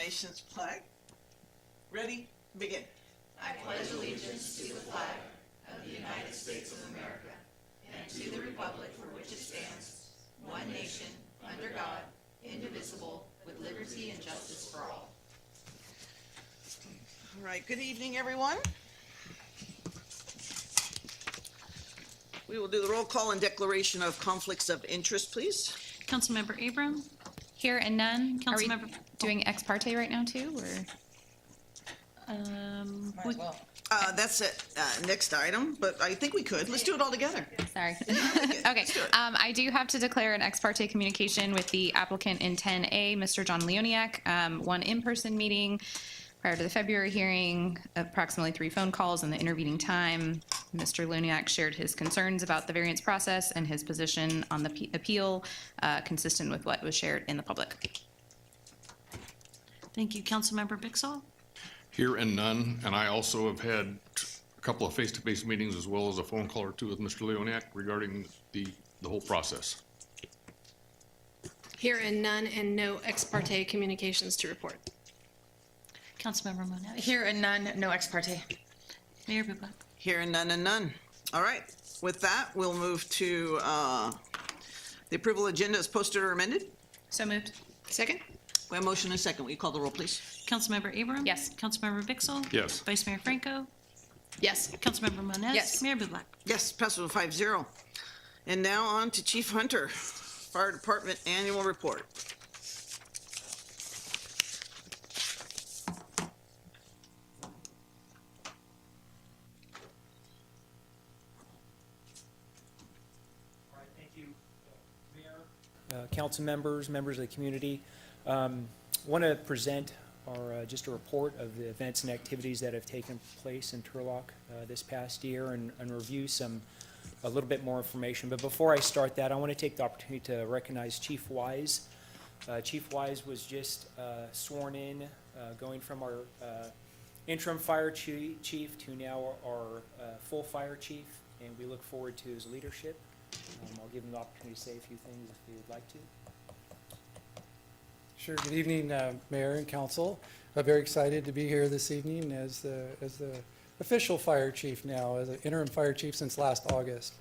nation's flag. Ready? Begin. I pledge allegiance to the flag of the United States of America and to the republic for which it stands, one nation, under God, indivisible, with liberty and justice for all. All right, good evening, everyone. We will do the roll call and declaration of conflicts of interest, please. Councilmember Abram? Here and none. Are we Councilmember doing ex parte right now too, or? Might as well. That's it, next item, but I think we could. Let's do it all together. Sorry. Okay. Okay. I do have to declare an ex parte communication with the applicant in 10A, Mr. John Leoniak. One in-person meeting prior to the February hearing, approximately 3 phone calls in the intervening time. Mr. Leoniak shared his concerns about the variance process and his position on the appeal, consistent with what was shared in the public. Thank you. Councilmember Bixall? Here and none, and I also have had a couple of face-to-face meetings as well as a phone call or two with Mr. Leoniak regarding the whole process. Here and none, and no ex parte communications to report. Councilmember Moniz? Here and none, no ex parte. Mayor Bublak? Here and none. All right, with that, we'll move to the approval agenda as posted or amended. So moved. Second? We have a motion and a second. Will you call the roll, please? Councilmember Abram? Yes. Councilmember Bixall? Yes. Vice Mayor Franco? Yes. Councilmember Moniz? Yes. Mayor Bublak? Yes, passes with 5-0. And now on to Chief Hunter, Fire Department Annual Report. All right, thank you, Mayor, council members, members of the community. Want to present just a report of the events and activities that have taken place in Turlock this past year and review a little bit more information. But before I start that, I want to take the opportunity to recognize Chief Wise. Chief Wise was just sworn in, going from our interim fire chief to now our full fire chief, and we look forward to his leadership. I'll give him the opportunity to say a few things if he would like to. Sure. Good evening, Mayor and Council. I'm very excited to be here this evening as the official fire chief now, as an interim fire chief since last August.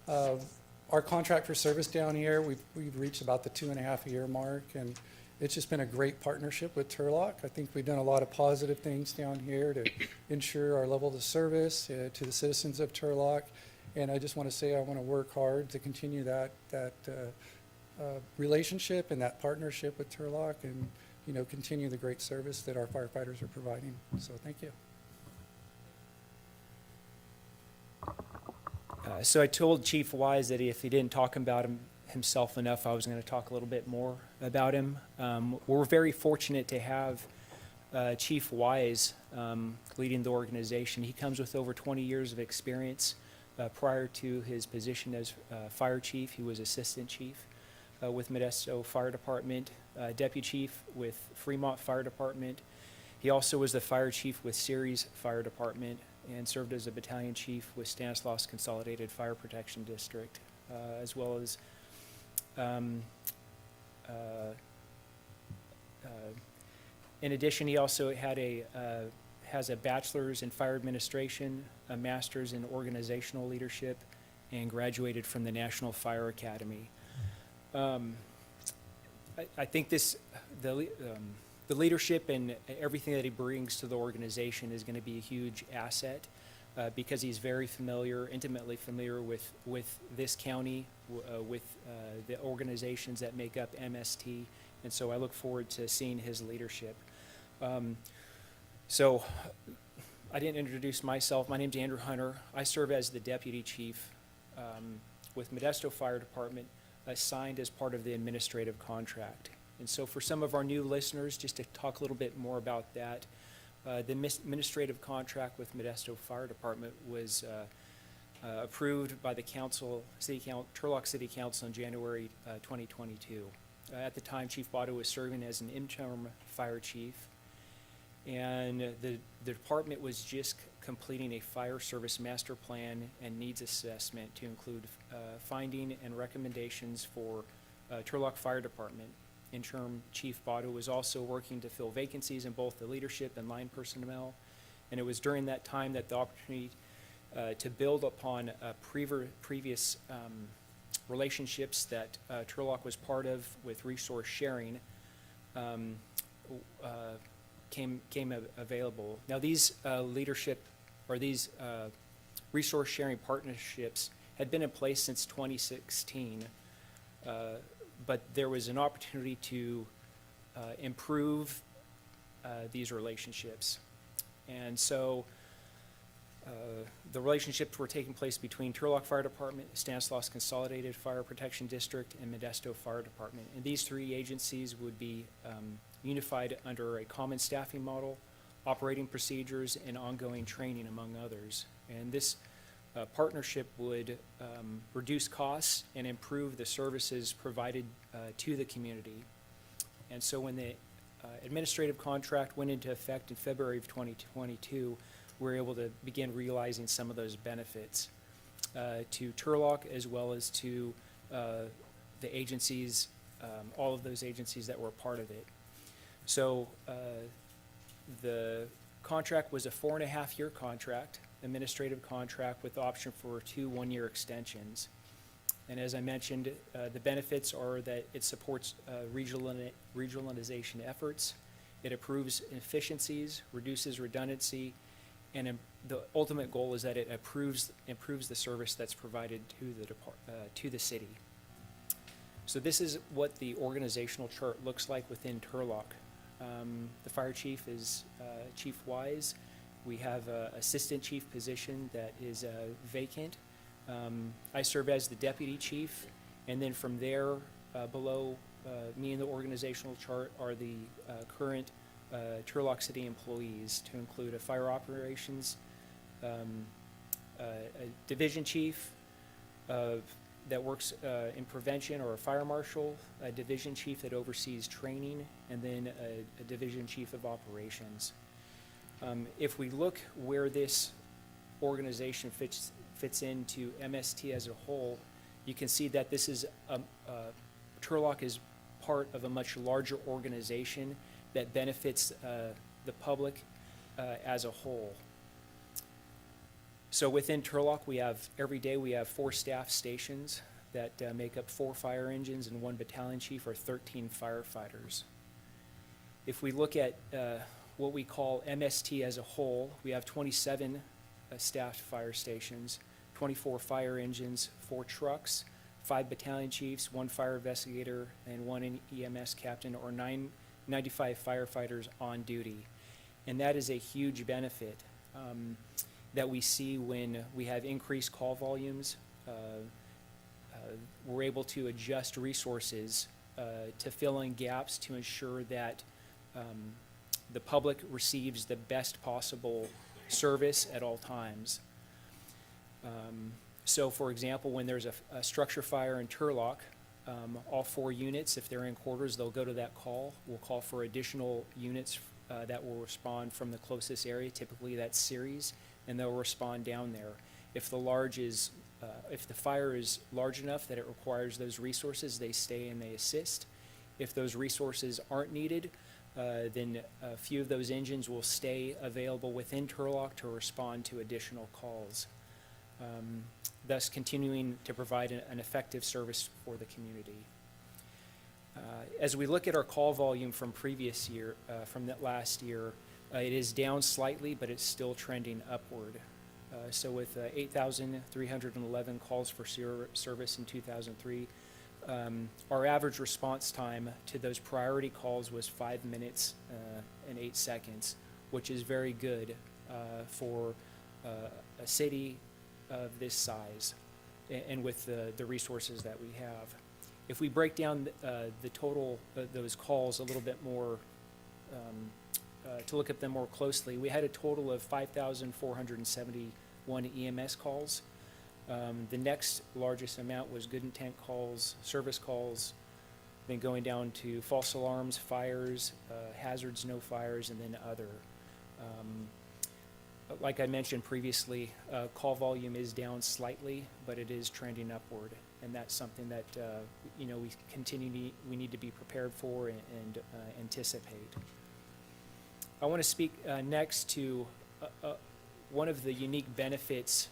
Our contract for service down here, we've reached about the 2.5-year mark, and it's just been a great partnership with Turlock. I think we've done a lot of positive things down here to ensure our level of service to the citizens of Turlock. And I just want to say I want to work hard to continue that relationship and that partnership with Turlock, and continue the great service that our firefighters are providing. So thank you. So I told Chief Wise that if he didn't talk about himself enough, I was going to talk a little bit more about him. We're very fortunate to have Chief Wise leading the organization. He comes with over 20 years of experience. Prior to his position as fire chief, he was assistant chief with Modesto Fire Department, deputy chief with Fremont Fire Department. He also was the fire chief with Ceres Fire Department and served as a battalion chief with Stanislaus Consolidated Fire Protection District, as well as in addition, he also had has a bachelor's in fire administration, a master's in organizational leadership, and graduated from the National Fire Academy. I think the leadership and everything that he brings to the organization is going to be a huge asset because he's very intimately familiar with this county, with the organizations that make up MST, and so I look forward to seeing his leadership. So I didn't introduce myself. My name's Andrew Hunter. I serve as the deputy chief with Modesto Fire Department, assigned as part of the administrative contract. And so for some of our new listeners, just to talk a little bit more about that, the administrative contract with Modesto Fire Department was approved by the Turlock City Council in January 2022. At the time, Chief Botto was serving as an interim fire chief, and the department was just completing a fire service master plan and needs assessment to include finding and recommendations for Turlock Fire Department. Interim Chief Botto was also working to fill vacancies in both the leadership and line personnel. And it was during that time that the opportunity to build upon previous relationships that Turlock was part of with resource sharing came available. Now these leadership or these resource sharing partnerships had been in place since 2016, but there was an opportunity to improve these relationships. And so the relationships were taking place between Turlock Fire Department, Stanislaus Consolidated Fire Protection District, and Modesto Fire Department. And these three agencies would be unified under a common staffing model, operating procedures, and ongoing training, among others. And this partnership would reduce costs and improve the services provided to the community. And so when the administrative contract went into effect in February of 2022, we were able to begin realizing some of those benefits to Turlock as well as to the agencies, all of those agencies that were part of it. So the contract was a 4.5-year contract, administrative contract with the option for 2 one-year extensions. And as I mentioned, the benefits are that it supports regionalization efforts, it improves efficiencies, reduces redundancy, and the ultimate goal is that it improves the service that's provided to the city. So this is what the organizational chart looks like within Turlock. The fire chief is Chief Wise. We have an assistant chief position that is vacant. I serve as the deputy chief, and then from there, below me in the organizational chart are the current Turlock City employees, to include a fire operations, a division chief that works in prevention, or a fire marshal, a division chief that oversees training, and then a division chief of operations. If we look where this organization fits into MST as a whole, you can see that this is Turlock is part of a much larger organization that benefits the public as a whole. So within Turlock, every day we have 4 staff stations that make up 4 fire engines and 1 battalion chief, or 13 firefighters. If we look at what we call MST as a whole, we have 27 staffed fire stations, 24 fire engines, 4 trucks, 5 battalion chiefs, 1 fire investigator, and 1 EMS captain, or 95 firefighters on duty. And that is a huge benefit that we see when we have increased call volumes. We're able to adjust resources to fill in gaps to ensure that the public receives the best possible service at all times. So for example, when there's a structure fire in Turlock, all 4 units, if they're in quarters, they'll go to that call. We'll call for additional units that will respond from the closest area, typically that's Ceres, and they'll respond down there. If the fire is large enough that it requires those resources, they stay and they assist. If those resources aren't needed, then a few of those engines will stay available within Turlock to respond to additional calls, thus continuing to provide an effective service for the community. As we look at our call volume from previous year, from that last year, it is down slightly, but it's still trending upward. So with 8,311 calls for service in 2003, our average response time to those priority calls was 5 minutes and 8 seconds, which is very good for a city of this size and with the resources that we have. If we break down the total, those calls a little bit more, to look at them more closely, we had a total of 5,471 EMS calls. The next largest amount was good intent calls, service calls, then going down to false alarms, fires, hazards, no fires, and then other. Like I mentioned previously, call volume is down slightly, but it is trending upward. And that's something that, you know, we need to be prepared for and anticipate. I want to speak next to one of the unique benefits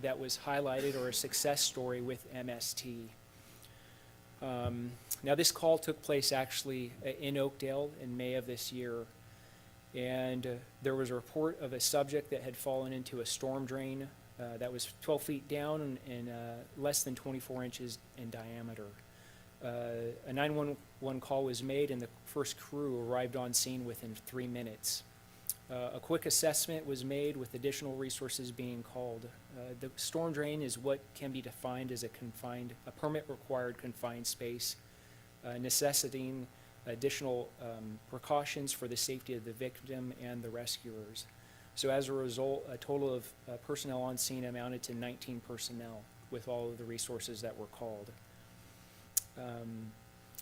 that was highlighted, or a success story with MST. Now, this call took place actually in Oakdale in May of this year. And there was a report of a subject that had fallen into a storm drain that was 12 feet down and less than 24 inches in diameter. A 911 call was made, and the first crew arrived on scene within 3 minutes. A quick assessment was made with additional resources being called. The storm drain is what can be defined as a permit-required confined space, necessitating additional precautions for the safety of the victim and the rescuers. So as a result, a total of personnel on scene amounted to 19 personnel with all of the resources that were called.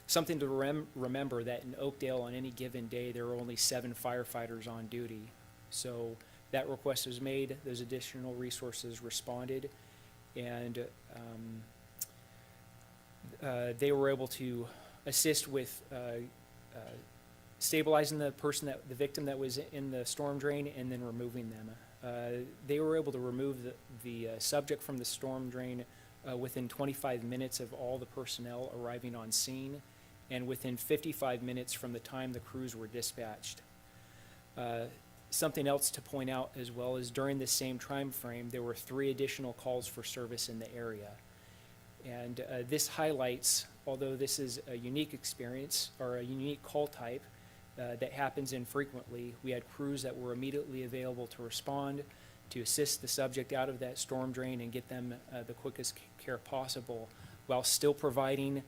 Something to remember that in Oakdale on any given day, there are only 7 firefighters on duty. So that request was made, those additional resources responded, and they were able to assist with stabilizing the victim that was in the storm drain, and then removing them. They were able to remove the subject from the storm drain within 25 minutes of all the personnel arriving on scene, and within 55 minutes from the time the crews were dispatched. Something else to point out as well is during the same time frame, there were 3 additional calls for service in the area. And this highlights, although this is a unique experience or a unique call type that happens infrequently, we had crews that were immediately available to respond, to assist the subject out of that storm drain and get them the quickest care possible, while still providing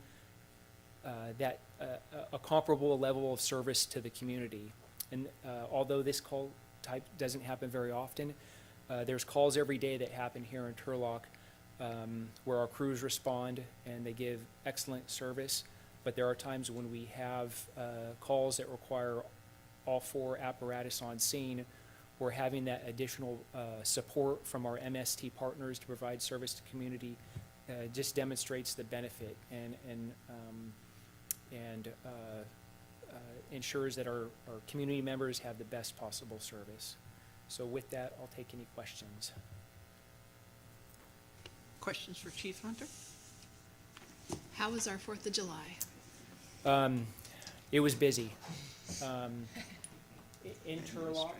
a comparable level of service to the community. And although this call type doesn't happen very often, there's calls every day that happen here in Turlock where our crews respond and they give excellent service. But there are times when we have calls that require all 4 apparatus on scene. We're having that additional support from our MST partners to provide service to community just demonstrates the benefit and ensures that our community members have the best possible service. So with that, I'll take any questions. Questions for Chief Hunter? How was our 4th of July? It was busy. In Turlock,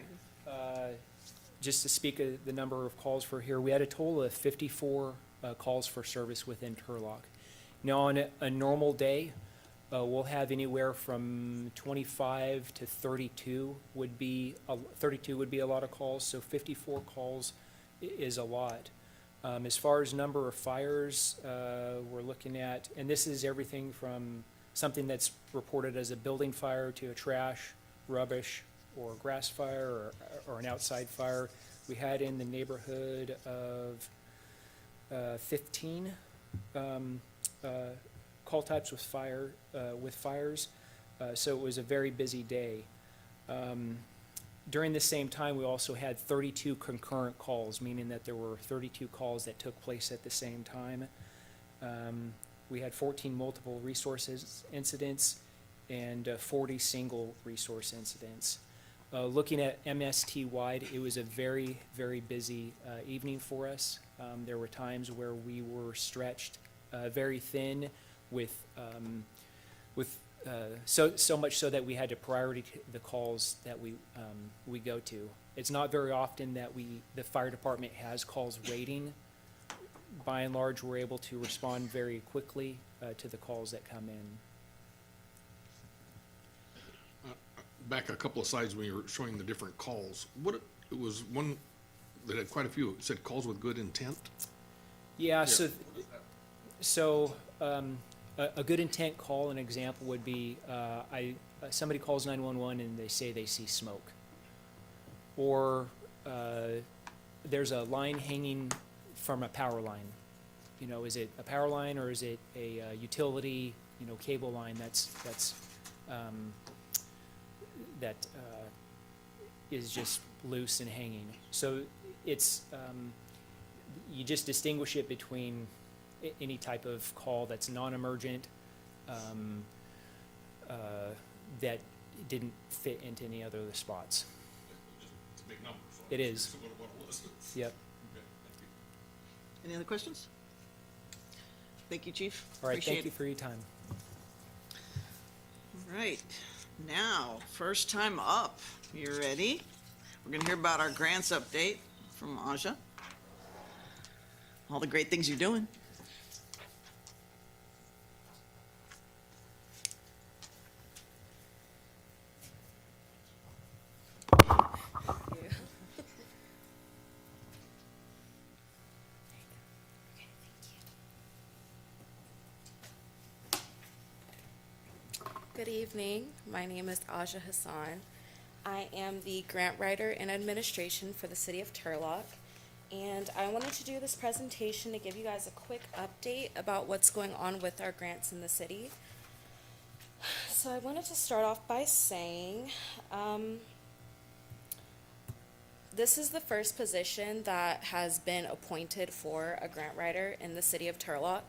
just to speak of the number of calls for here, we had a total of 54 calls for service within Turlock. Now, on a normal day, we'll have anywhere from 25 to 32 would be a lot of calls, so 54 calls is a lot. As far as number of fires, we're looking at, and this is everything from something that's reported as a building fire to a trash, rubbish, or grass fire, or an outside fire. We had in the neighborhood of 15 call types with fires, so it was a very busy day. During the same time, we also had 32 concurrent calls, meaning that there were 32 calls that took place at the same time. We had 14 multiple resources incidents and 40 single resource incidents. Looking at MST-wide, it was a very, very busy evening for us. There were times where we were stretched very thin with so much so that we had to priority the calls that we go to. It's not very often that the fire department has calls waiting. By and large, we're able to respond very quickly to the calls that come in. Back a couple of slides when you were showing the different calls. It was one that had quite a few. It said calls with good intent. Yeah. So a good intent call, an example would be somebody calls 911 and they say they see smoke, or there's a line hanging from a power line. You know, is it a power line or is it a utility, cable line that is just loose and hanging. So it's, you just distinguish it between any type of call that's non-emergent, that didn't fit into any other of the spots. It's a big number, so. It is. What it was. Yep. Okay, thank you. Any other questions? Thank you, Chief. All right, Appreciate thank you it. for your time. All right, now, first time up. You ready? We're gonna hear about our grants update from Aja. All the great things you're doing. Good evening. My name is Aja Hassan. I am the grant writer in administration for the city of Turlock. And I wanted to do this presentation to give you guys a quick update about what's going on with our grants in the city. So I wanted to start off by saying, this is the first position that has been appointed for a grant writer in the city of Turlock.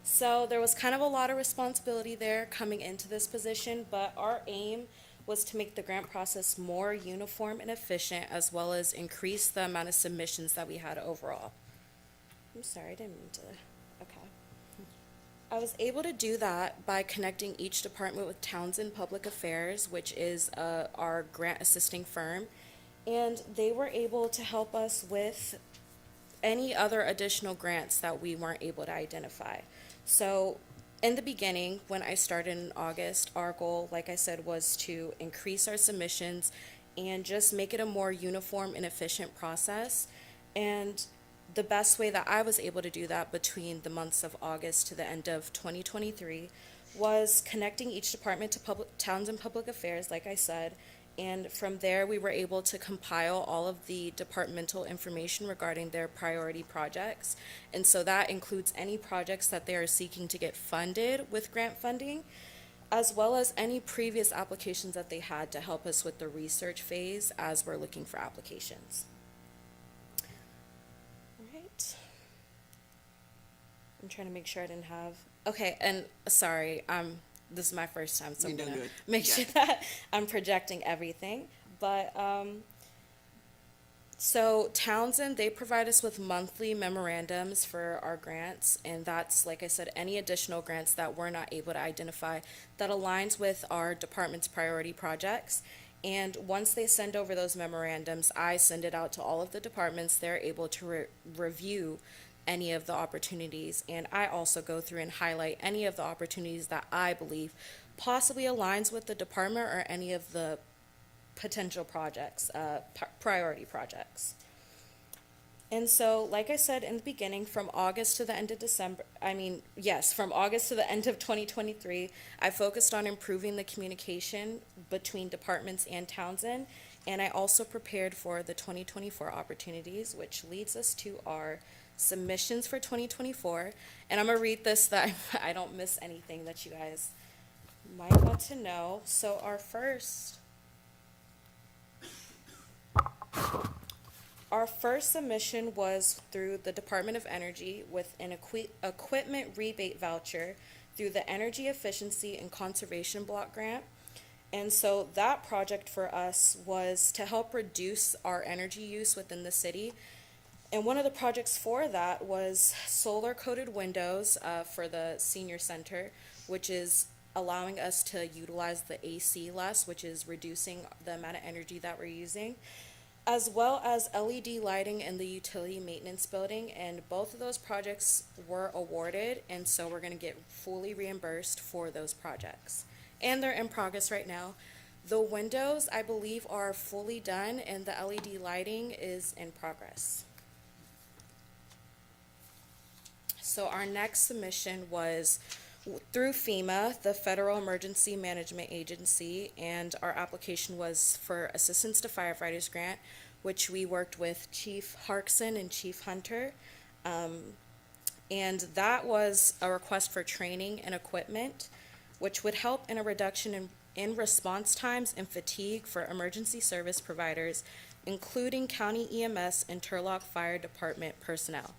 So there was kind of a lot of responsibility there coming into this position, but our aim was to make the grant process more uniform and efficient, as well as increase the amount of submissions that we had overall. I'm sorry, I didn't mean to, okay. I was able to do that by connecting each department with Townsend Public Affairs, which is our grant assisting firm, and they were able to help us with any other additional grants that we weren't able to identify. So in the beginning, when I started in August, our goal, like I said, was to increase our submissions and just make it a more uniform and efficient process. And the best way that I was able to do that between the months of August to the end of 2023 was connecting each department to Townsend Public Affairs, like I said. And from there, we were able to compile all of the departmental information regarding their priority projects. And so that includes any projects that they are seeking to get funded with grant funding, as well as any previous applications that they had to help us with the research phase as we're looking for applications. All right. I'm trying to make sure I didn't have, okay, and sorry, this is my first time, so I'm You're doing gonna good. make Yeah. sure that I'm projecting everything. But so Townsend, they provide us with monthly memorandums for our grants, and that's, like I said, any additional grants that we're not able to identify that aligns with our department's priority projects. And once they send over those memorandums, I send it out to all of the departments. They're able to review any of the opportunities, and I also go through and highlight any of the opportunities that I believe possibly aligns with the department or any of the potential projects, priority projects. And so, like I said in the beginning, from August to the end of from August to the end of 2023, I focused on improving the communication between departments and Townsend, and I also prepared for the 2024 opportunities, which leads us to our submissions for 2024. And I'm gonna read this so that I don't miss anything that you guys might want to know. So our first submission was through the Department of Energy with an equipment rebate voucher through the Energy Efficiency and Conservation Block Grant. And so that project for us was to help reduce our energy use within the city. And one of the projects for that was solar-coated windows for the senior center, which is allowing us to utilize the AC less, which is reducing the amount of energy that we're using, as well as LED lighting in the utility maintenance building. And both of those projects were awarded, and so we're going to get fully reimbursed for those projects. And they're in progress right now. The windows, I believe, are fully done, and the LED lighting is in progress. So our next submission was through FEMA, the Federal Emergency Management Agency, and our application was for Assistance to Firefighters Grant, which we worked with Chief Harkson and Chief Hunter. And that was a request for training and equipment, which would help in a reduction in response times and fatigue for emergency service providers, including county EMS and Turlock Fire Department personnel.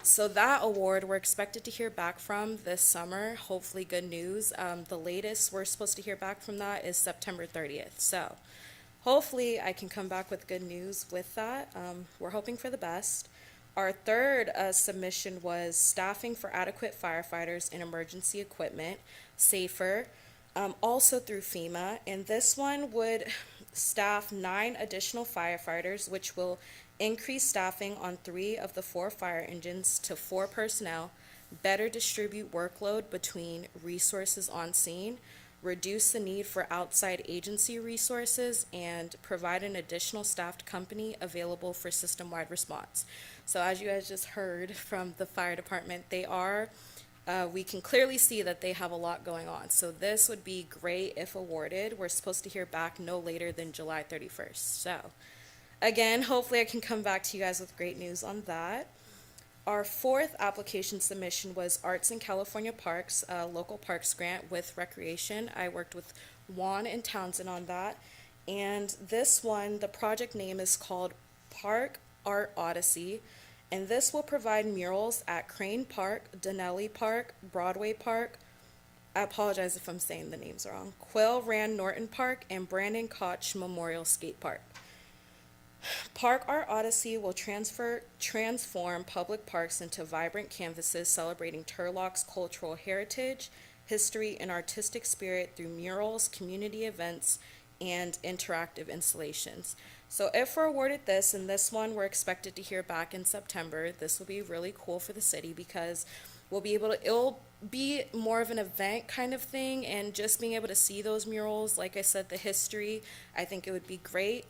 So that award, we're expected to hear back from this summer, hopefully good news. The latest we're supposed to hear back from that is September 30th. So hopefully I can come back with good news with that. We're hoping for the best. Our third submission was staffing for adequate firefighters and emergency equipment, SAFER, also through FEMA. And this one would staff 9 additional firefighters, which will increase staffing on 3 of the 4 fire engines to 4 personnel, better distribute workload between resources on scene, reduce the need for outside agency resources, and provide an additional staffed company available for system-wide response. So as you guys just heard from the fire department, we can clearly see that they have a lot going on. So this would be great if awarded. We're supposed to hear back no later than July 31st. So again, hopefully I can come back to you guys with great news on that. Our fourth application submission was Arts in California Parks, a local parks grant with recreation. I worked with Juan and Townsend on that. And this one, the project name is called Park Art Odyssey. And this will provide murals at Crane Park, Denelli Park, Broadway Park, I apologize if I'm saying the names wrong, Quail Rand Norton Park, and Brandon Koch Memorial Skate Park. Park Art Odyssey will transform public parks into vibrant canvases celebrating Turlock's cultural heritage, history, and artistic spirit through murals, community events, and interactive installations. So if we're awarded this, and this one we're expected to hear back in September, this will be really cool for the city because it'll be more of an event kind of thing, and just being able to see those murals, like I said, the history, I think it would be great.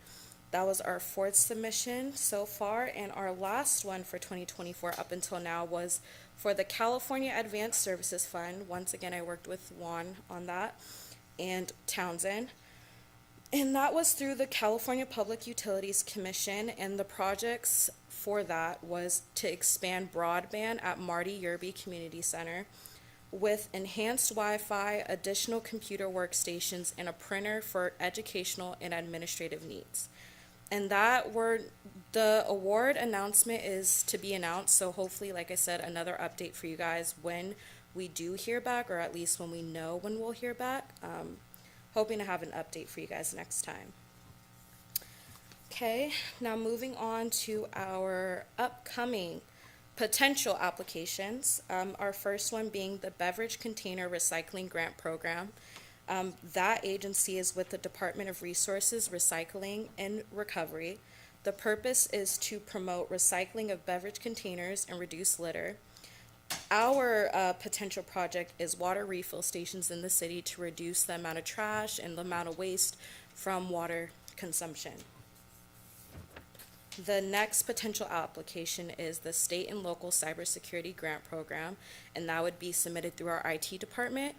That was our fourth submission so far, and our last one for 2024 up until now was for the California Advanced Services Fund. Once again, I worked with Juan on that, and Townsend. And that was through the California Public Utilities Commission, and the projects for that was to expand broadband at Marty Yerby Community Center with enhanced Wi-Fi, additional computer workstations, and a printer for educational and administrative needs. And the award announcement is to be announced, so hopefully, like I said, another update for you guys when we do hear back, or at least when we know when we'll hear back. Hoping to have an update for you guys next time. Okay, now moving on to our upcoming potential applications. Our first one being the Beverage Container Recycling Grant Program. That agency is with the Department of Resources, Recycling, and Recovery. The purpose is to promote recycling of beverage containers and reduce litter. Our potential project is water refill stations in the city to reduce the amount of trash and the amount of waste from water consumption. The next potential application is the State and Local Cybersecurity Grant Program, and that would be submitted through our IT department.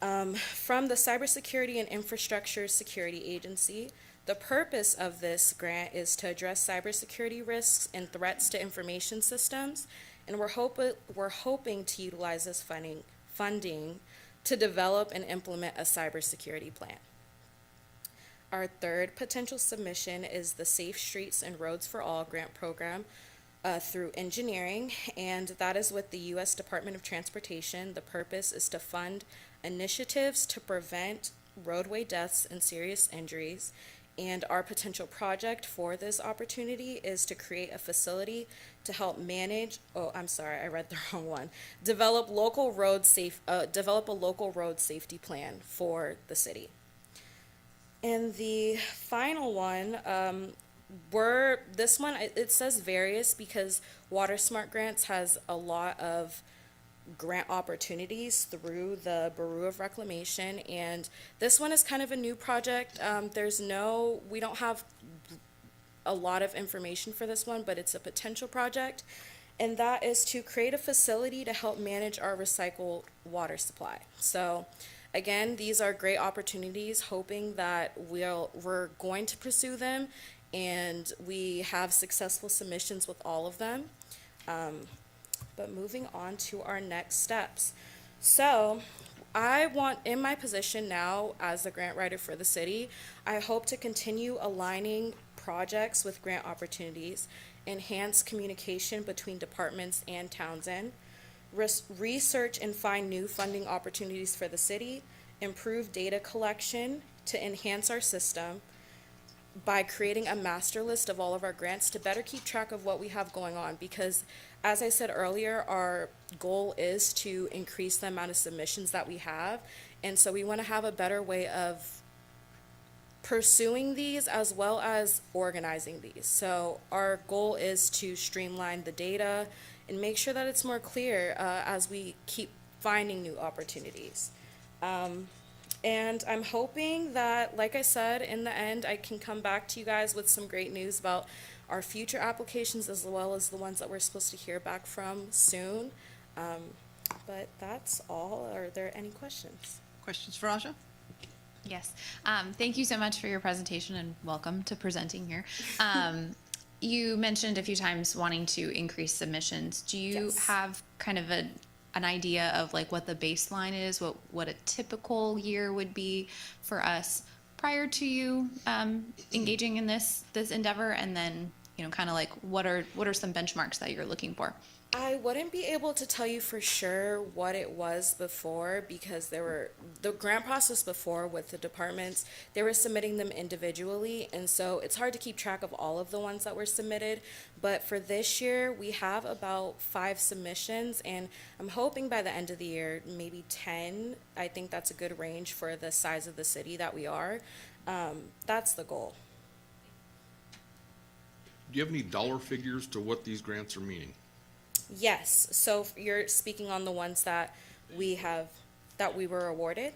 From the Cybersecurity and Infrastructure Security Agency, the purpose of this grant is to address cybersecurity risks and threats to information systems, and we're hoping to utilize this funding to develop and implement a cybersecurity plan. Our third potential submission is the Safe Streets and Roads for All grant program through engineering, and that is with the U.S. Department of Transportation. The purpose is to fund initiatives to prevent roadway deaths and serious injuries. And our potential project for this opportunity is to create a facility to help manage, I read the wrong one. Develop a local road safety plan for the city. And the final one, it says various because Water Smart Grants has a lot of grant opportunities through the Bureau of Reclamation, and this one is kind of a new project. We don't have a lot of information for this one, but it's a potential project, and that is to create a facility to help manage our recycled water supply. So again, these are great opportunities, hoping that we're going to pursue them, and we have successful submissions with all of them. But moving on to our next steps. So in my position now as the grant writer for the city, I hope to continue aligning projects with grant opportunities, enhance communication between departments and Townsend, research and find new funding opportunities for the city, improve data collection to enhance our system by creating a master list of all of our grants to better keep track of what we have going on. Because, as I said earlier, our goal is to increase the amount of submissions that we have. And so we want to have a better way of pursuing these as well as organizing these. So our goal is to streamline the data and make sure that it's more clear as we keep finding new opportunities. And I'm hoping that, like I said, in the end, I can come back to you guys with some great news about our future applications as well as the ones that we're supposed to hear back from soon. But that's all. Are there any questions? Questions for Aja? Yes. Thank you so much for your presentation and welcome to presenting here. You mentioned a few times wanting to increase submissions. Do you Yes. have kind of an idea of like what the baseline is, what a typical year would be for us prior to you engaging in this endeavor, and then kind of like what are some benchmarks that you're looking for? I wouldn't be able to tell you for sure what it was before, because the grant process before with the departments, they were submitting them individually, and so it's hard to keep track of all of the ones that were submitted. But for this year, we have about 5 submissions, and I'm hoping by the end of the year, maybe 10. I think that's a good range for the size of the city that we are. That's the goal. Do you have any dollar figures to what these grants are meaning? Yes, so you're speaking on the ones that we were awarded?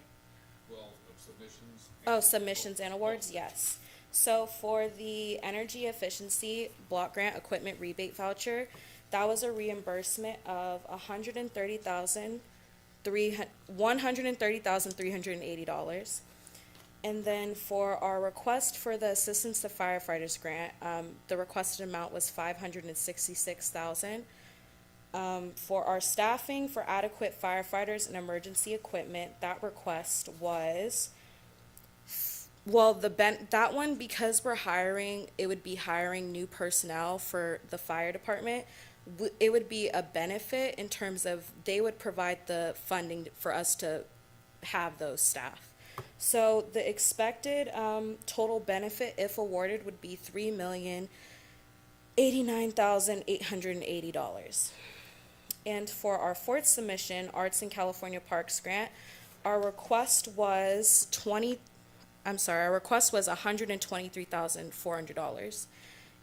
Well, submissions. Oh, submissions and awards, yes. So for the energy efficiency block grant equipment rebate voucher, that was a reimbursement of $130,380. And then for our request for the assistance to firefighters grant, the requested amount was $566,000. For our staffing for adequate firefighters and emergency equipment, that request was, that one, because we're hiring, it would be hiring new personnel for the fire department. It would be a benefit in terms of they would provide the funding for us to have those staff. So the expected total benefit, if awarded, would be $3,089,880. And for our 4th submission, Arts in California Parks grant, our request was $123,400.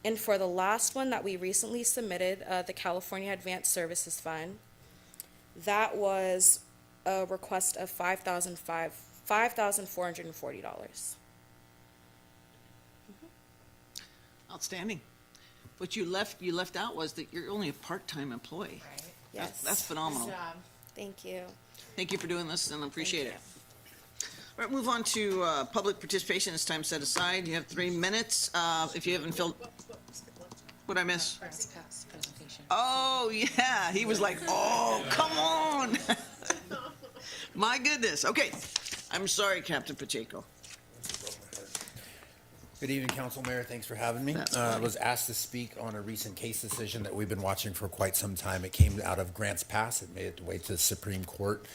And for the last one that we recently submitted, the California Advanced Services Fund, that was a request of $5,440. Outstanding. What you left out was that you're only a part-time employee. Right. Yes. That's phenomenal. Thank you. Thank you for doing this, and I appreciate it. All right, move on to public participation. It's time set aside. You have 3 minutes. If you haven't filled, what'd I miss? Oh, yeah, he was like, oh, come on. My goodness. Okay, I'm sorry, Captain Pacheco. Good evening, Council Mayor. Thanks for having me. I was asked to speak on a recent case decision that we've been watching for quite some time. It came out of Grants Pass. It made its way to the Supreme Court.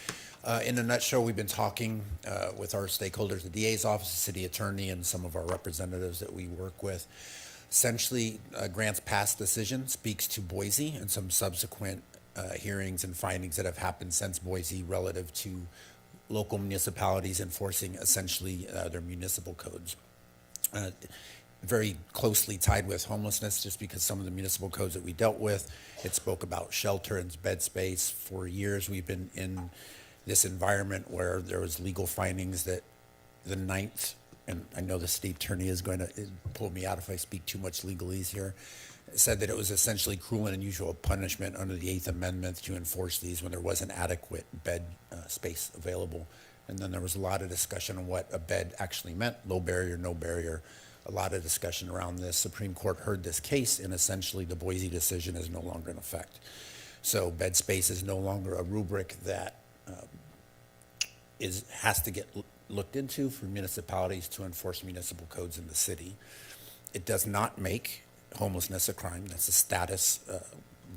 In a nutshell, we've been talking with our stakeholders, the DA's office, the city attorney, and some of our representatives that we work with. Essentially, Grants Pass decision speaks to Boise and some subsequent hearings and findings that have happened since Boise relative to local municipalities enforcing essentially their municipal codes. Very closely tied with homelessness, just because some of the municipal codes that we dealt with, it spoke about shelter and bed space. For years, we've been in this environment where there was legal findings that the 9th, and I know the city attorney is going to pull me out if I speak too much legalese here, said that it was essentially cruel and unusual punishment under the 8th Amendment to enforce these when there wasn't adequate bed space available. And then there was a lot of discussion on what a bed actually meant, low barrier, no barrier, a lot of discussion around this. Supreme Court heard this case, and essentially the Boise decision is no longer in effect. So bed space is no longer a rubric that has to get looked into for municipalities to enforce municipal codes in the city. It does not make homelessness a crime. That's a status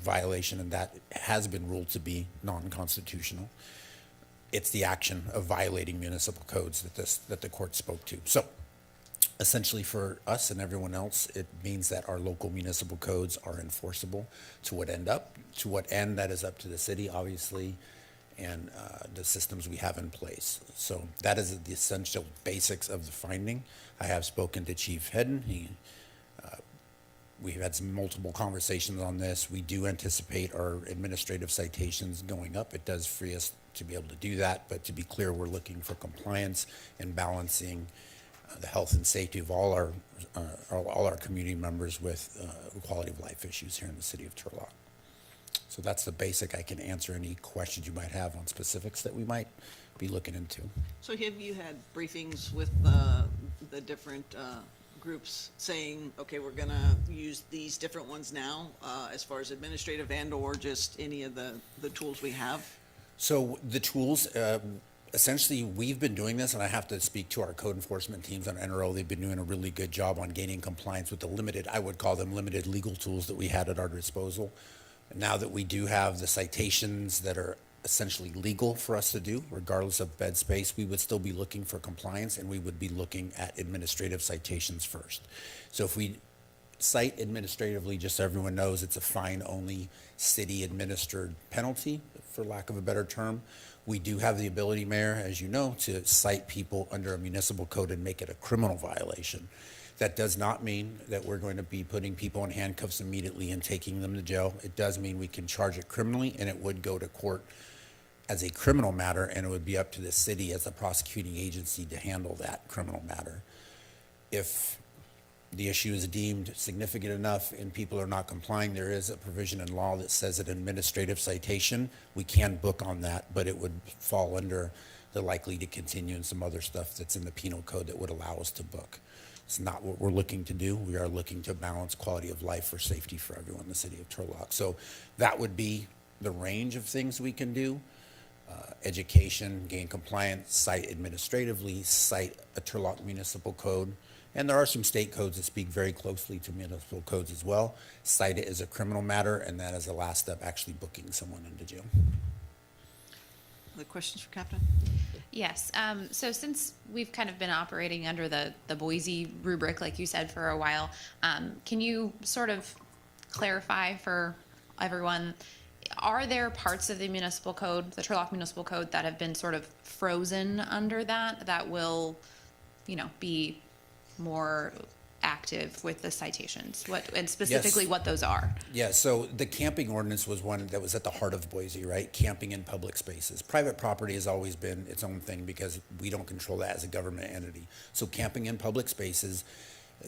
violation, and that has been ruled to be non-constitutional. It's the action of violating municipal codes that the court spoke to. So essentially for us and everyone else, it means that our local municipal codes are enforceable. To what end, that is up to the city, obviously, and the systems we have in place. So that is the essential basics of the finding. I have spoken to Chief Hedden. We've had some multiple conversations on this. We do anticipate our administrative citations going up. It does free us to be able to do that, but to be clear, we're looking for compliance and balancing the health and safety of all our community members with quality of life issues here in the city of Turlock. So that's the basic. I can answer any questions you might have on specifics that we might be looking into. So have you had briefings with the different groups saying, okay, we're gonna use these different ones now, as far as administrative and or just any of the tools we have? So the tools, essentially, we've been doing this, and I have to speak to our code enforcement teams on NRO. They've been doing a really good job on gaining compliance with the limited, I would call them limited legal tools that we had at our disposal. Now that we do have the citations that are essentially legal for us to do, regardless of bed space, we would still be looking for compliance, and we would be looking at administrative citations first. So if we cite administratively, just so everyone knows, it's a fine-only city-administered penalty, for lack of a better term. We do have the ability, Mayor, as you know, to cite people under a municipal code and make it a criminal violation. That does not mean that we're going to be putting people in handcuffs immediately and taking them to jail. It does mean we can charge it criminally, and it would go to court as a criminal matter, and it would be up to the city as a prosecuting agency to handle that criminal matter. If the issue is deemed significant enough and people are not complying, there is a provision in law that says an administrative citation, we can book on that, but it would fall under the likely to continue and some other stuff that's in the penal code that would allow us to book. It's not what we're looking to do. We are looking to balance quality of life for safety for everyone in the city of Turlock. So that would be the range of things we can do. Education, gain compliance, cite administratively, cite a Turlock municipal code. And there are some state codes that speak very closely to municipal codes as well. Cite it as a criminal matter, and that is the last step, actually booking someone into jail. Other questions for Captain? Yes, so since we've kind of been operating under the Boise rubric, like you said, for a while, can you sort of clarify for everyone, are there parts of the municipal code, the Turlock municipal code, that have been sort of frozen under that will, be more active with the citations? And specifically Yes. what those are? Yeah, so the camping ordinance was one that was at the heart of Boise, right? Camping in public spaces. Private property has always been its own thing because we don't control that as a government entity. So camping in public spaces,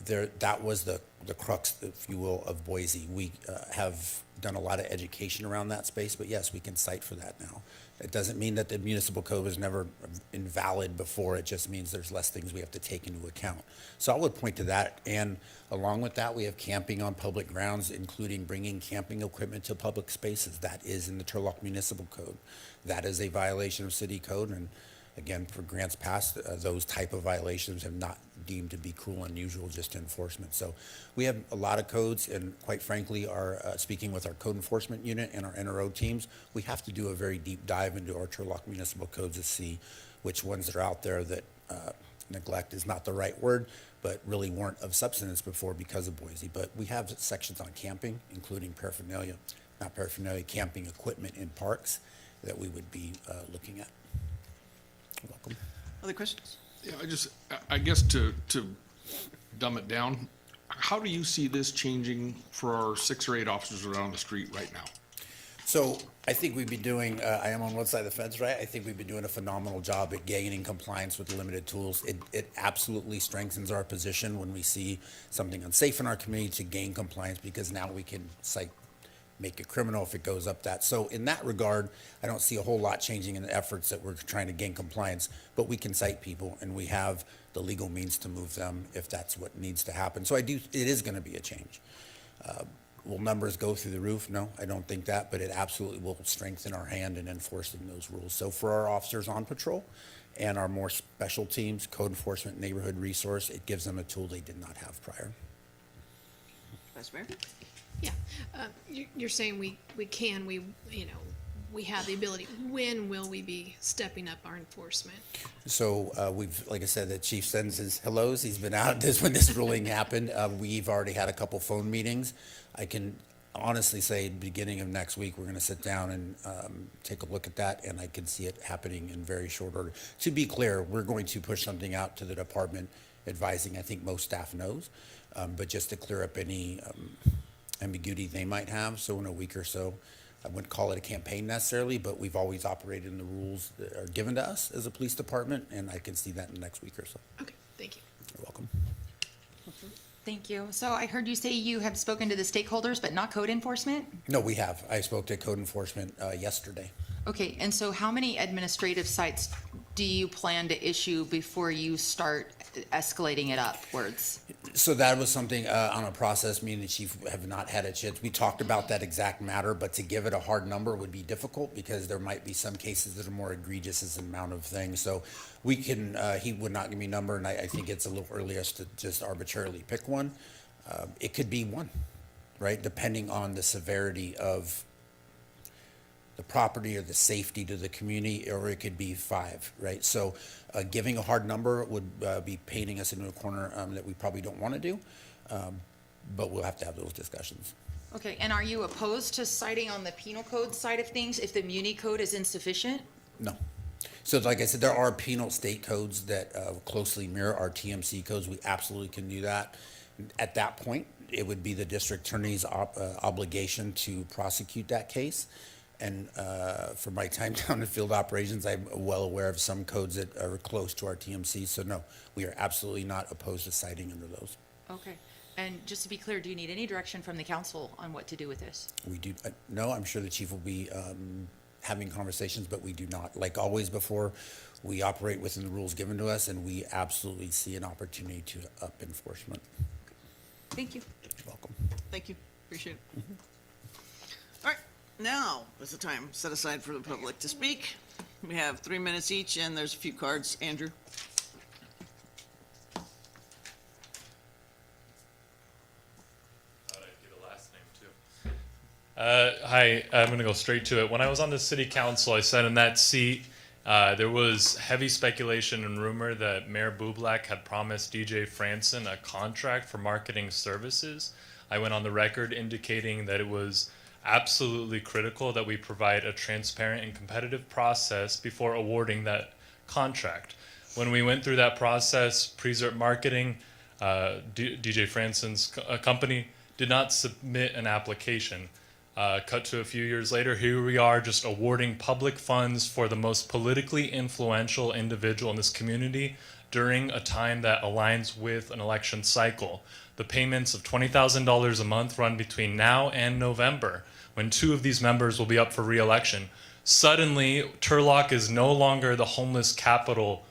that was the crux, if you will, of Boise. We have done a lot of education around that space, but yes, we can cite for that now. It doesn't mean that the municipal code was never invalid before. It just means there's less things we have to take into account. So I would point to that. And along with that, we have camping on public grounds, including bringing camping equipment to public spaces. That is in the Turlock municipal code. That is a violation of city code. And again, for grants past, those type of violations have not deemed to be cruel and unusual, just enforcement. So we have a lot of codes, and quite frankly, speaking with our code enforcement unit and our NRO teams, we have to do a very deep dive into our Turlock municipal codes to see which ones are out there that neglect is not the right word, but really weren't of substance before because of Boise. But we have sections on camping, including camping equipment in parks that we would be looking at. You're welcome. Other questions? Yeah, I guess to dumb it down, how do you see this changing for our 6 or 8 officers around the street right now? So I think we've been doing, I am on one side of the fence, right? I think we've been doing a phenomenal job at gaining compliance with limited tools. It absolutely strengthens our position when we see something unsafe in our community to gain compliance, because now we can make it criminal if it goes up that. So in that regard, I don't see a whole lot changing in the efforts that we're trying to gain compliance, but we can cite people and we have the legal means to move them if that's what needs to happen. So it is going to be a change. Will numbers go through the roof? No, I don't think that, but it absolutely will strengthen our hand in enforcing those rules. So for our officers on patrol and our more special teams, code enforcement, neighborhood resource, it gives them a tool they did not have prior. Vice Mayor? Yeah, you're saying we have the ability. When will we be stepping up our enforcement? So like I said, the chief sends his hellos. He's been out when this ruling happened. We've already had a couple phone meetings. I can honestly say beginning of next week, we're going to sit down and take a look at that, and I can see it happening in very short order. To be clear, we're going to push something out to the department advising, I think most staff knows, but just to clear up any ambiguity they might have. So in a week or so, I wouldn't call it a campaign necessarily, but we've always operated in the rules that are given to us as a police department, and I can see that in the next week or so. Okay, thank you. You're welcome. Thank you. So I heard you say you have spoken to the stakeholders, but not code enforcement? No, we have. I spoke to code enforcement yesterday. Okay, and so how many administrative cites do you plan to issue before you start escalating it upwards? So that was something on a process, me and the chief have not had a chance. We talked about that exact matter, but to give it a hard number would be difficult because there might be some cases that are more egregious as an amount of things. So we can, he would not give me a number, and I think it's a little earliest to just arbitrarily pick one. It could be one, right? Depending on the severity of the property or the safety to the community, or it could be 5, right? So giving a hard number would be painting us into a corner that we probably don't want to do, but we'll have to have those discussions. Okay, and are you opposed to citing on the penal code side of things if the muni code is insufficient? No. So like I said, there are penal state codes that closely mirror our TMC codes. We absolutely can do that. At that point, it would be the district attorney's obligation to prosecute that case. And for my time down in field operations, I'm well aware of some codes that are close to our TMC. So no, we are absolutely not opposed to citing under those. Okay, and just to be clear, do you need any direction from the council on what to do with this? We do, no, I'm sure the chief will be having conversations, but we do not. Like always before, we operate within the rules given to us, and we absolutely see an opportunity to up enforcement. Thank you. You're welcome. Thank you. Appreciate it. All right, now is the time set aside for the public to speak. We have 3 minutes each, and there's a few cards. Andrew? Hi, I'm going to go straight to it. When I was on the city council, I sat in that seat. There was heavy speculation and rumor that Mayor Bublak had promised DJ Franson a contract for marketing services. I went on the record indicating that it was absolutely critical that we provide a transparent and competitive process before awarding that contract. When we went through that process, Presert Marketing, DJ Franson's company, did not submit an application. Cut to a few years later, here we are just awarding public funds for the most politically influential individual in this community during a time that aligns with an election cycle. The payments of $20,000 a month run between now and November, when 2 of these members will be up for re-election. Suddenly, Turlock is no longer the homeless capital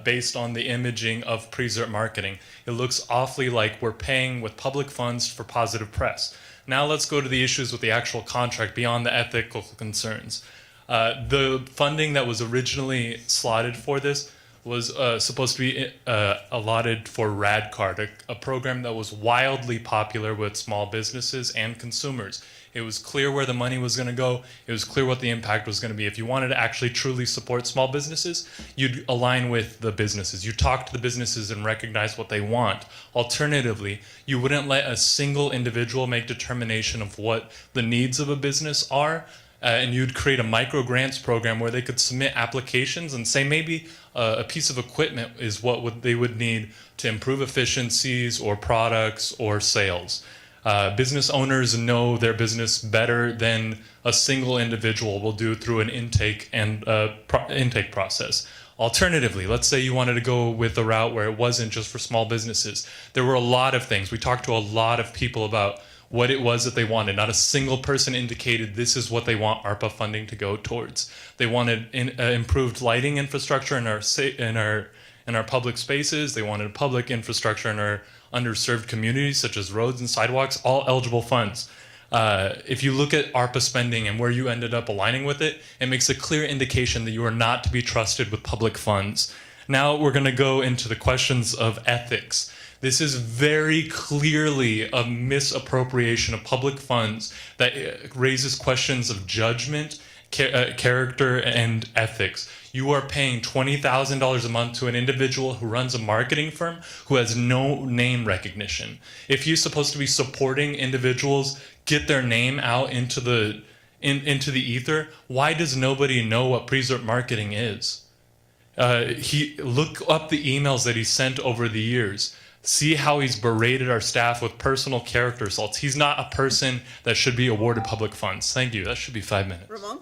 based on the imaging of Presert Marketing. It looks awfully like we're paying with public funds for positive press. Now let's go to the issues with the actual contract beyond the ethical concerns. The funding that was originally slotted for this was supposed to be allotted for RadCard, a program that was wildly popular with small businesses and consumers. It was clear where the money was going to go. It was clear what the impact was going to be. If you wanted to actually truly support small businesses, you'd align with the businesses. You talk to the businesses and recognize what they want. Alternatively, you wouldn't let a single individual make determination of what the needs of a business are, and you'd create a micro grants program where they could submit applications and say maybe a piece of equipment is what they would need to improve efficiencies or products or sales. Business owners know their business better than a single individual will do through an intake and intake process. Alternatively, let's say you wanted to go with a route where it wasn't just for small businesses. There were a lot of things. We talked to a lot of people about what it was that they wanted. Not a single person indicated this is what they want ARPA funding to go towards. They wanted improved lighting infrastructure in our public spaces. They wanted public infrastructure in our underserved communities, such as roads and sidewalks, all eligible funds. If you look at ARPA spending and where you ended up aligning with it, it makes a clear indication that you are not to be trusted with public funds. Now we're going to go into the questions of ethics. This is very clearly a misappropriation of public funds that raises questions of judgment, character, and ethics. You are paying $20,000 a month to an individual who runs a marketing firm who has no name recognition. If you're supposed to be supporting individuals get their name out into the ether, why does nobody know what Presort Marketing is? He look up the emails that he sent over the years. See how he's berated our staff with personal character assaults. He's not a person that should be awarded public funds. Thank you. That should be 5 minutes. Ramon?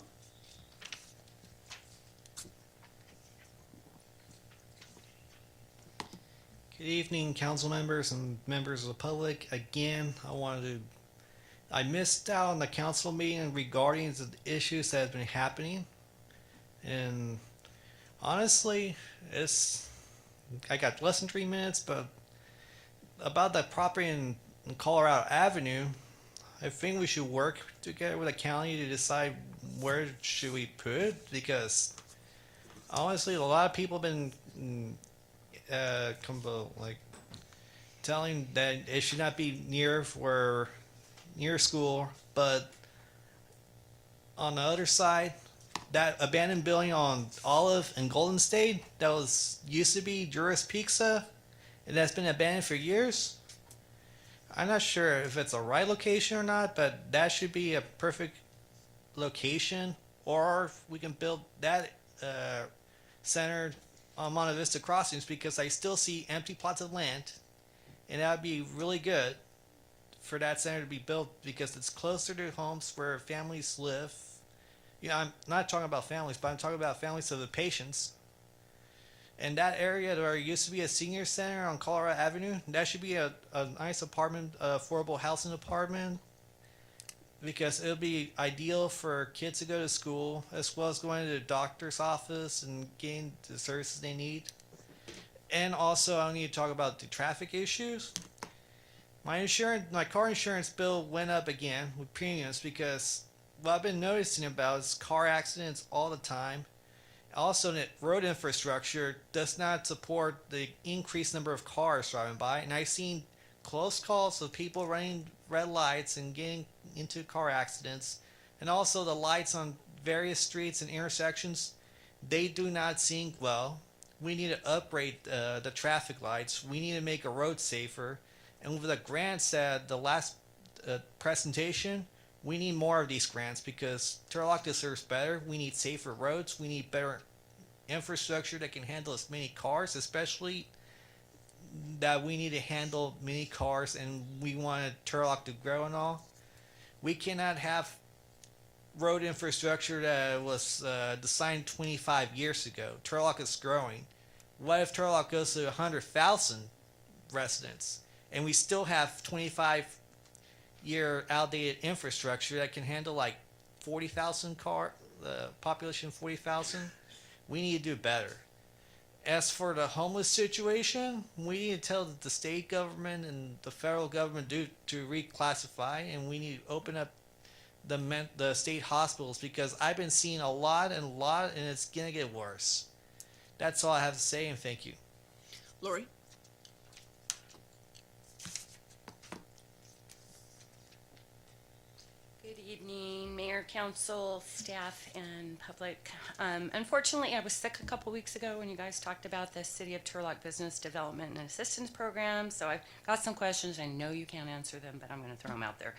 Good evening, council members and members of the public. Again, I missed out on the council meeting regarding the issues that have been happening. And honestly, I got less than 3 minutes, but about that property in Colorado Avenue, I think we should work together with the county to decide where should we put it, because honestly, a lot of people have been telling that it should not be near school, but on the other side, that abandoned building on Olive and Golden State that used to be Juris Pizza, and that's been abandoned for years. I'm not sure if it's a right location or not, but that should be a perfect location, or we can build that center on Monte Vista Crossings, because I still see empty plots of land, and that would be really good for that center to be built because it's closer to homes where families live. I'm not talking about families, but I'm talking about families of the patients. And that area where it used to be a senior center on Colorado Avenue, that should be a nice apartment, affordable housing apartment, because it'll be ideal for kids to go to school, as well as going to the doctor's office and getting the services they need. And also, I need to talk about the traffic issues. My car insurance bill went up again with premiums because what I've been noticing about is car accidents all the time. Also, the road infrastructure does not support the increased number of cars driving by, and I've seen close calls of people running red lights and getting into car accidents. And also, the lights on various streets and intersections, they do not sync well. We need to upgrade the traffic lights. We need to make a road safer. And with the grants at the last presentation, we need more of these grants because Turlock deserves better. We need safer roads. We need better infrastructure that can handle as many cars, especially that we need to handle many cars, and we want Turlock to grow and all. We cannot have road infrastructure that was designed 25 years ago. Turlock is growing. What if Turlock goes to 100,000 residents and we still have 25-year outdated infrastructure that can handle like 40,000 population 40,000? We need to do better. As for the homeless situation, we need to tell the state government and the federal government to reclassify, and we need to open up the state hospitals, because I've been seeing a lot, and it's gonna get worse. That's all I have to say, and thank you. Lori? Good evening, Mayor, Council, staff, and public. Unfortunately, I was sick a couple weeks ago when you guys talked about the City of Turlock Business Development and Assistance Program, so I've got some questions. I know you can't answer them, but I'm going to throw them out there.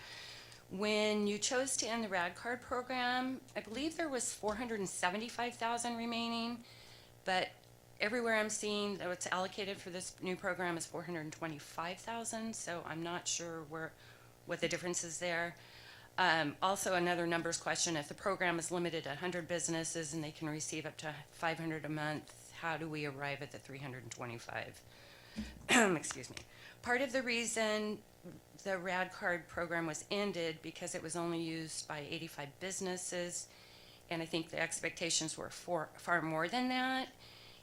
When you chose to end the RAD card program, I believe there was $475,000 remaining, but everywhere I'm seeing that what's allocated for this new program is $425,000, so I'm not sure what the difference is there. Also, another numbers question: if the program is limited to 100 businesses and they can receive up to $500 a month, how do we arrive at the 325? Excuse me. Part of the reason the RAD card program was ended because it was only used by 85 businesses, and I think the expectations were far more than that.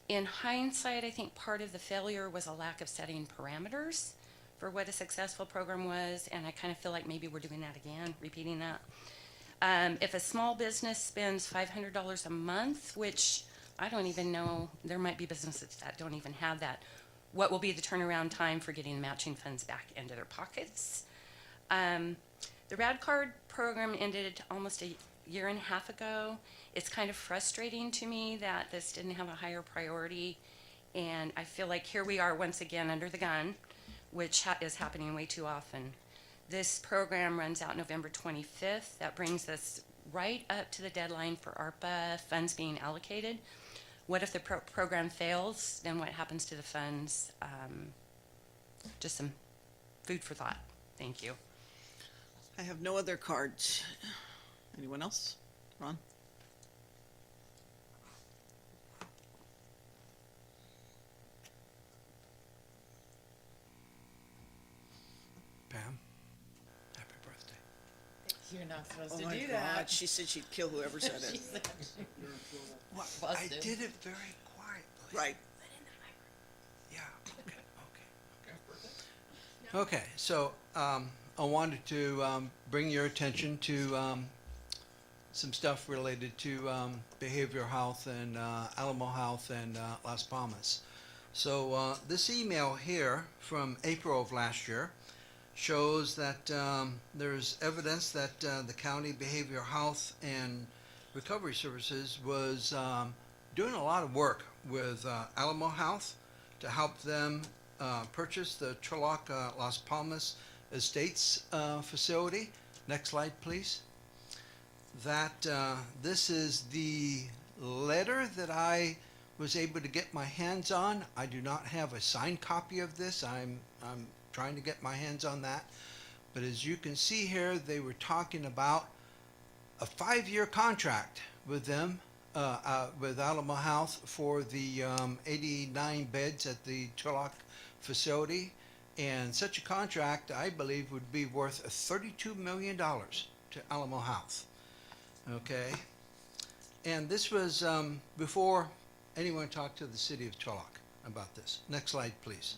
In hindsight, I think part of the failure was a lack of setting parameters for what a successful program was, and I kind of feel like maybe we're doing that again, repeating that. If a small business spends $500 a month, which I don't even know, there might be businesses that don't even have that, what will be the turnaround time for getting matching funds back into their pockets? The Rad Card program ended almost a year and a half ago. It's kind of frustrating to me that this didn't have a higher priority, and I feel like here we are once again under the gun, which is happening way too often. This program runs out November 25th. That brings us right up to the deadline for ARPA funds being allocated. What if the program fails? Then what happens to the funds? Just some food for thought. Thank you. I have no other cards. Anyone else? Ron? Pam, happy birthday. You're not supposed Oh to my do God, that. she said she'd kill whoever said She it. said What? Supposed I to. did it very quietly. Right. Yeah, okay. Okay, so I wanted to bring your attention to some stuff related to behavioral health and Alamo Health and Las Palmas. So this email here from April of last year shows that there's evidence that the county behavioral health and recovery services was doing a lot of work with Alamo Health to help them purchase the Turlock Las Palmas Estates facility. Next slide, please. That this is the letter that I was able to get my hands on. I do not have a signed copy of this. I'm trying to get my hands on that. But as you can see here, they were talking about a 5-year contract with them, with Alamo Health for the 89 beds at the Turlock facility. And such a contract, I believe, would be worth $32 million to Alamo Health. Okay. And this was before anyone talked to the city of Turlock about this. Next slide, please.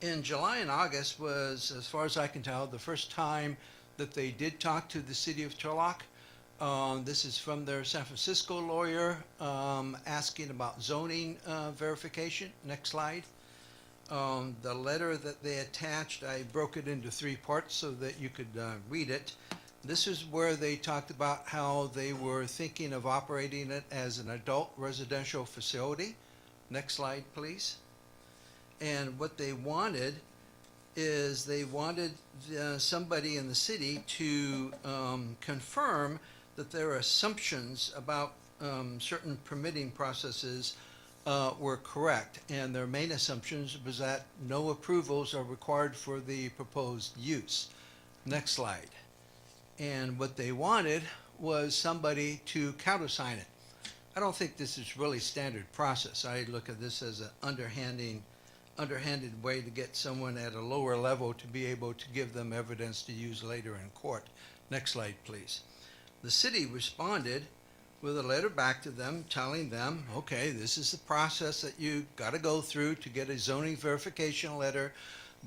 In July and August was, as far as I can tell, the first time that they did talk to the city of Turlock. This is from their San Francisco lawyer asking about zoning verification. Next slide. The letter that they attached, I broke it into 3 parts so that you could read it. This is where they talked about how they were thinking of operating it as an adult residential facility. Next slide, please. And what they wanted is they wanted somebody in the city to confirm that their assumptions about certain permitting processes were correct. And their main assumptions was that no approvals are required for the proposed use. Next slide. And what they wanted was somebody to countersign it. I don't think this is really standard process. I look at this as an underhanded way to get someone at a lower level to be able to give them evidence to use later in court. Next slide, please. The city responded with a letter back to them telling them, okay, this is the process that you got to go through to get a zoning verification letter.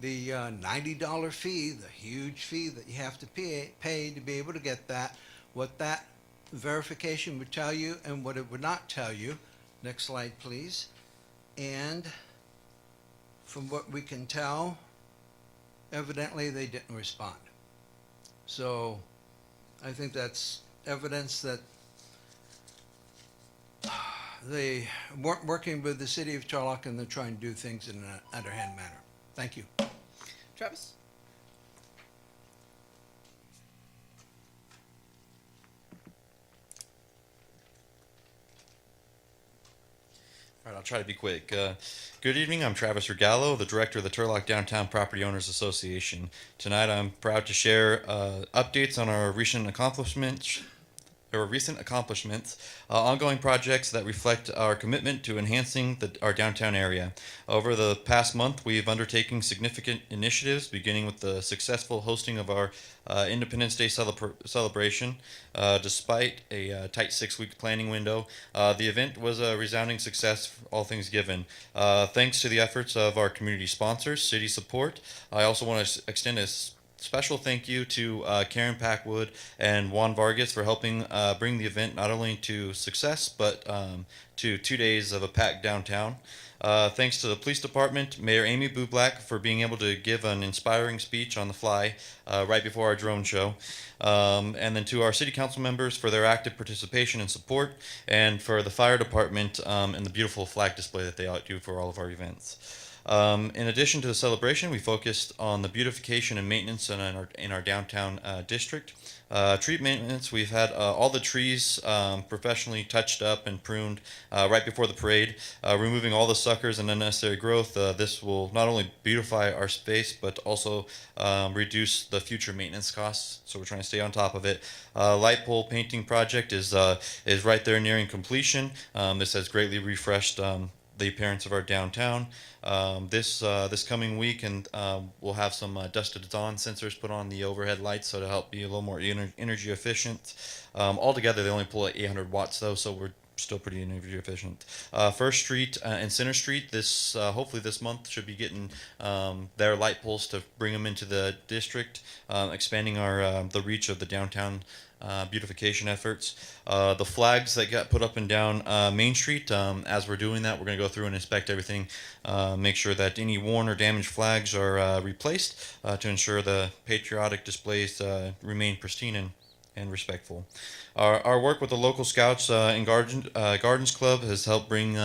The $90 fee, the huge fee that you have to pay to be able to get that, what that verification would tell you and what it would not tell you. Next slide, please. And from what we can tell, evidently they didn't respond. So I think that's evidence that they weren't working with the city of Turlock and they're trying to do things in an underhand manner. Thank you. Travis? All right, I'll try to be quick. Good evening, I'm Travis Regallo, the director of the Turlock Downtown Property Owners Association. Tonight I'm proud to share updates on our recent accomplishments accomplishments, ongoing projects that reflect our commitment to enhancing our downtown area. Over the past month, we've undertaken significant initiatives, beginning with the successful hosting of our Independence Day celebration. Despite a tight 6-week planning window, the event was a resounding success, all things given. Thanks to the efforts of our community sponsors, city support, I also want to extend a special thank you to Karen Packwood and Juan Vargas for helping bring the event not only to success, but to 2 days of a packed downtown. Thanks to the police department, Mayor Amy Bublak for being able to give an inspiring speech on the fly right before our drone show. And then to our city council members for their active participation and support, and for the fire department and the beautiful flag display that they do for all of our events. In addition to the celebration, we focused on the beautification and maintenance in our downtown district. Tree maintenance, we've had all the trees professionally touched up and pruned right before the parade, removing all the suckers and unnecessary growth. This will not only beautify our space, but also reduce the future maintenance costs, so we're trying to stay on top of it. Light pole painting project is right there nearing completion. This has greatly refreshed the appearance of our downtown. This coming week, and we'll have some dusted dawn sensors put on the overhead lights, so to help be a little more energy efficient. Altogether, they only pull at 800 watts though, so we're still pretty energy efficient. First Street and Center Street, hopefully this month should be getting their light poles to bring them into the district, expanding the reach of the downtown beautification efforts. The flags that got put up and down Main Street, as we're doing that, we're going to go through and inspect everything, make sure that any worn or damaged flags are replaced to ensure the patriotic displays remain pristine and respectful. Our work with the local Scouts and Gardens Club has helped bring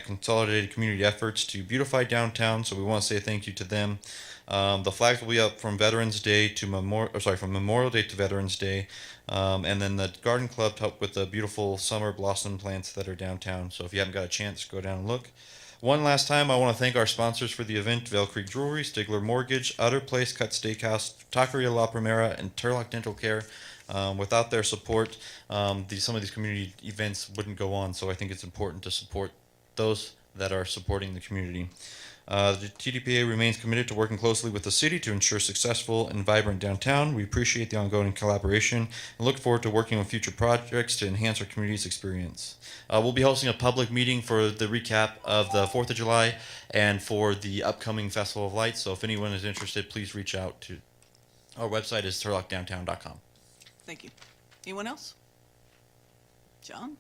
consolidated community efforts to beautify downtown, so we want to say thank you to them. The flags will be up from Veterans Day to from Memorial Day to Veterans Day, and then the Garden Club helped with the beautiful summer blossom plants that are downtown. So if you haven't got a chance, go down and look. One last time, I want to thank our sponsors for the event: Vail Creek Jewelry, Stigler Mortgage, Utter Place Cut Steakhouse, Taqueria La Primera, and Turlock Dental Care. Without their support, some of these community events wouldn't go on. So I think it's important to support those that are supporting the community. The TDPA remains committed to working closely with the city to ensure successful and vibrant downtown. We appreciate the ongoing collaboration and look forward to working on future projects to enhance our community's experience. We'll be hosting a public meeting for the recap of the 4th of July and for the upcoming Festival of Lights. So if anyone is interested, please reach out to our website is turlockdowntown.com. Thank you. Anyone else? John?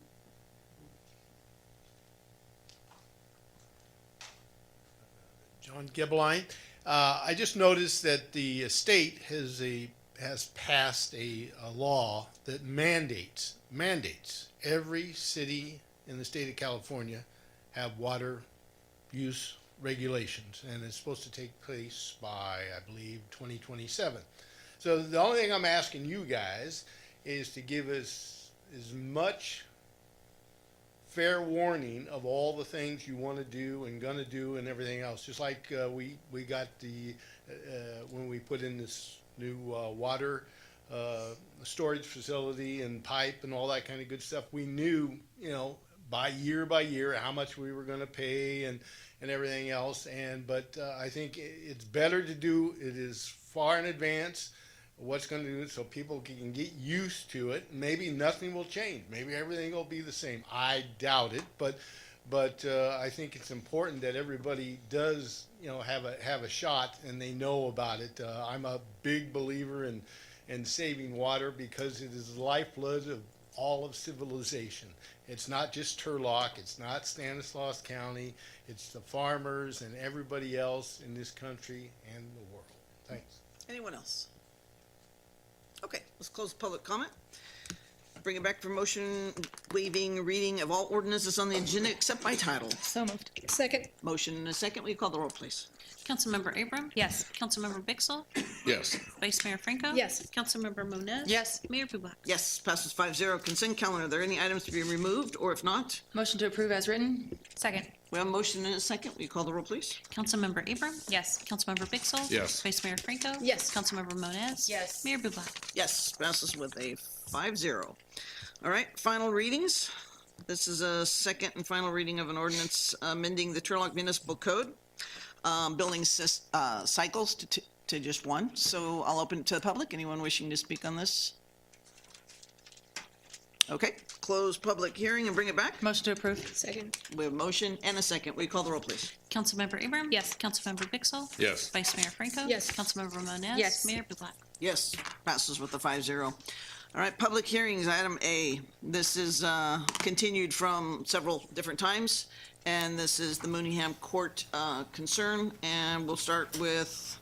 John Gibbeline. I just noticed that the state has passed a law that mandates every city in the state of California have water use regulations, and it's supposed to take place by, I believe, 2027. So the only thing I'm asking you guys is to give us as much fair warning of all the things you want to do and gonna do and everything else. Just like we got when we put in this new water storage facility and pipe and all that kind of good stuff, we knew, by year how much we were going to pay and everything else. But I think it's better to do it as far in advance what's going to do it so people can get used to it. Maybe nothing will change. Maybe everything will be the same. I doubt it, but I think it's important that everybody does, have a shot and they know about it. I'm a big believer in saving water because it is the lifeblood of all of civilization. It's not just Turlock. It's not Stanislaus County. It's the farmers and everybody else in this country and the world. Thanks. Anyone else? Okay, let's close public comment. Bring it back for motion waiving reading of all ordinances on the agenda except by title. So moved. Second. Motion and a second. Will you call the roll, please? Councilmember Abram? Yes. Councilmember Bixel? Yes. Vice Mayor Franco? Yes. Councilmember Moniz? Yes. Mayor Bublak? Yes, passes 5-0. Consent calendar. Are there any items to be removed, or if not? Motion to approve as written. Second. We have a motion and a second. Will you call the roll, please? Councilmember Abram? Yes. Councilmember Bixel? Yes. Vice Mayor Franco? Yes. Councilmember Moniz? Yes. Mayor Bublak? Yes, passes with a 5-0. All right, final readings. This is a second and final reading of an ordinance amending the Turlock Municipal Code, building cycles to just one. So I'll open it to the public. Anyone wishing to speak on this? Okay, close public hearing and bring it back. Motion to approve. Second. We have a motion and a second. Will you call the roll, please? Councilmember Abram? Yes. Councilmember Bixel? Yes. Vice Mayor Franco? Yes. Councilmember Moniz? Yes. Mayor Bublak? Yes, passes with a 5-0. All right, public hearings, item A. This is continued from several different times, and this is the Mooneyham Court concern. And we'll start with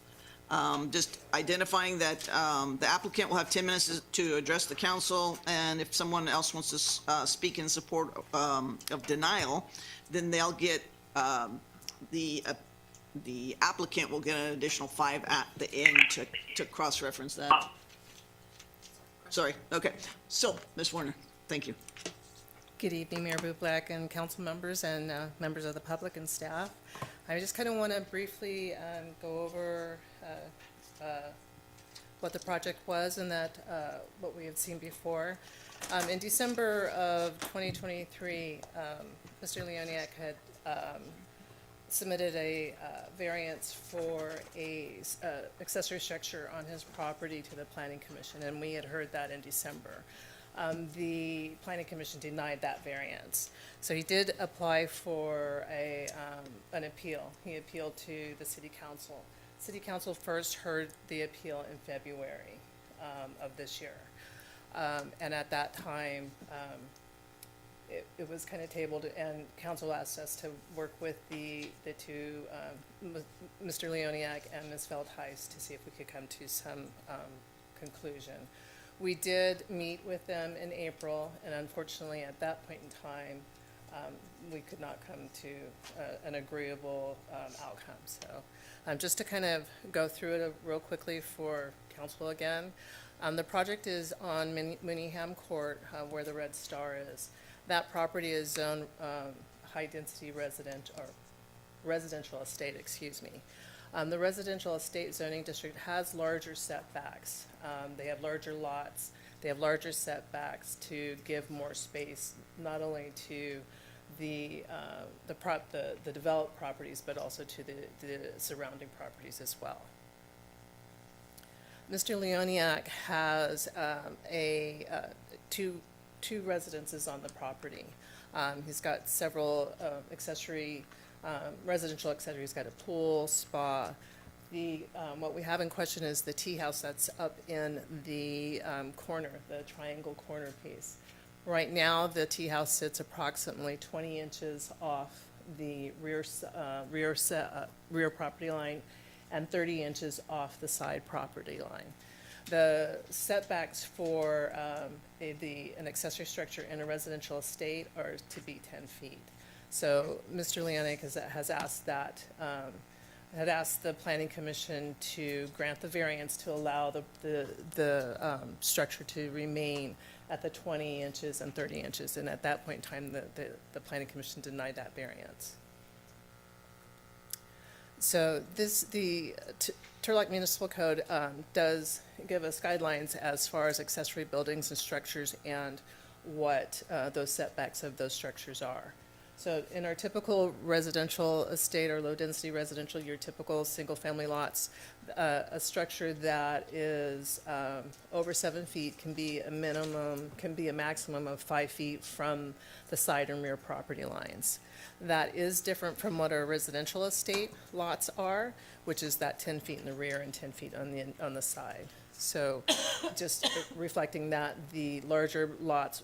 just identifying that the applicant will have 10 minutes to address the council, and if someone else wants to speak in support of denial, then they'll get, the applicant will get an additional 5 at the end to cross-reference that. Sorry, okay. So, Ms. Warner, thank you. Good evening, Mayor Bublak and council members and members of the public and staff. I just kind of want to briefly go over what the project was and that what we had seen before. In December of 2023, Mr. Leoniak had submitted a variance for a accessory structure on his property to the Planning Commission, and we had heard that in December. The Planning Commission denied that variance. So he did apply for an appeal. He appealed to the City Council. City Council first heard the appeal in February of this year. And at that time, it was kind of tabled, and council asked us to work with the two, Mr. Leoniak and Ms. Veldhuis, to see if we could come to some conclusion. We did meet with them in April, and unfortunately, at that point in time, we could not come to an agreeable outcome. So just to kind of go through it real quickly for council again, the project is on Mooneyham Court, where the red star is. That property is zoned high-density residential estate, excuse me. The residential estate zoning district has larger setbacks. They have larger lots. They have larger setbacks to give more space, not only to the developed properties, but also to the surrounding properties as well. Mr. Leoniak has two residences on the property. He's got several residential accessories. He's got a pool, spa. What we have in question is the tea house that's up in the corner, the triangle corner piece. Right now, the tea house sits approximately 20 inches off the rear property line and 30 inches off the side property line. The setbacks for an accessory structure in a residential estate are to be 10 feet. So Mr. Leoniak has asked had asked the Planning Commission to grant the variance to allow the structure to remain at the 20 inches and 30 inches. And at that point in time, the Planning Commission denied that variance. So the Turlock Municipal Code does give us guidelines as far as accessory buildings and structures and what those setbacks of those structures are. So in our typical residential estate or low-density residential, your typical single-family lots, a structure that is over 7 feet can be a maximum of 5 feet from the side and rear property lines. That is different from what our residential estate lots are, which is that 10 feet in the rear and 10 feet on the side. So just reflecting that the larger lots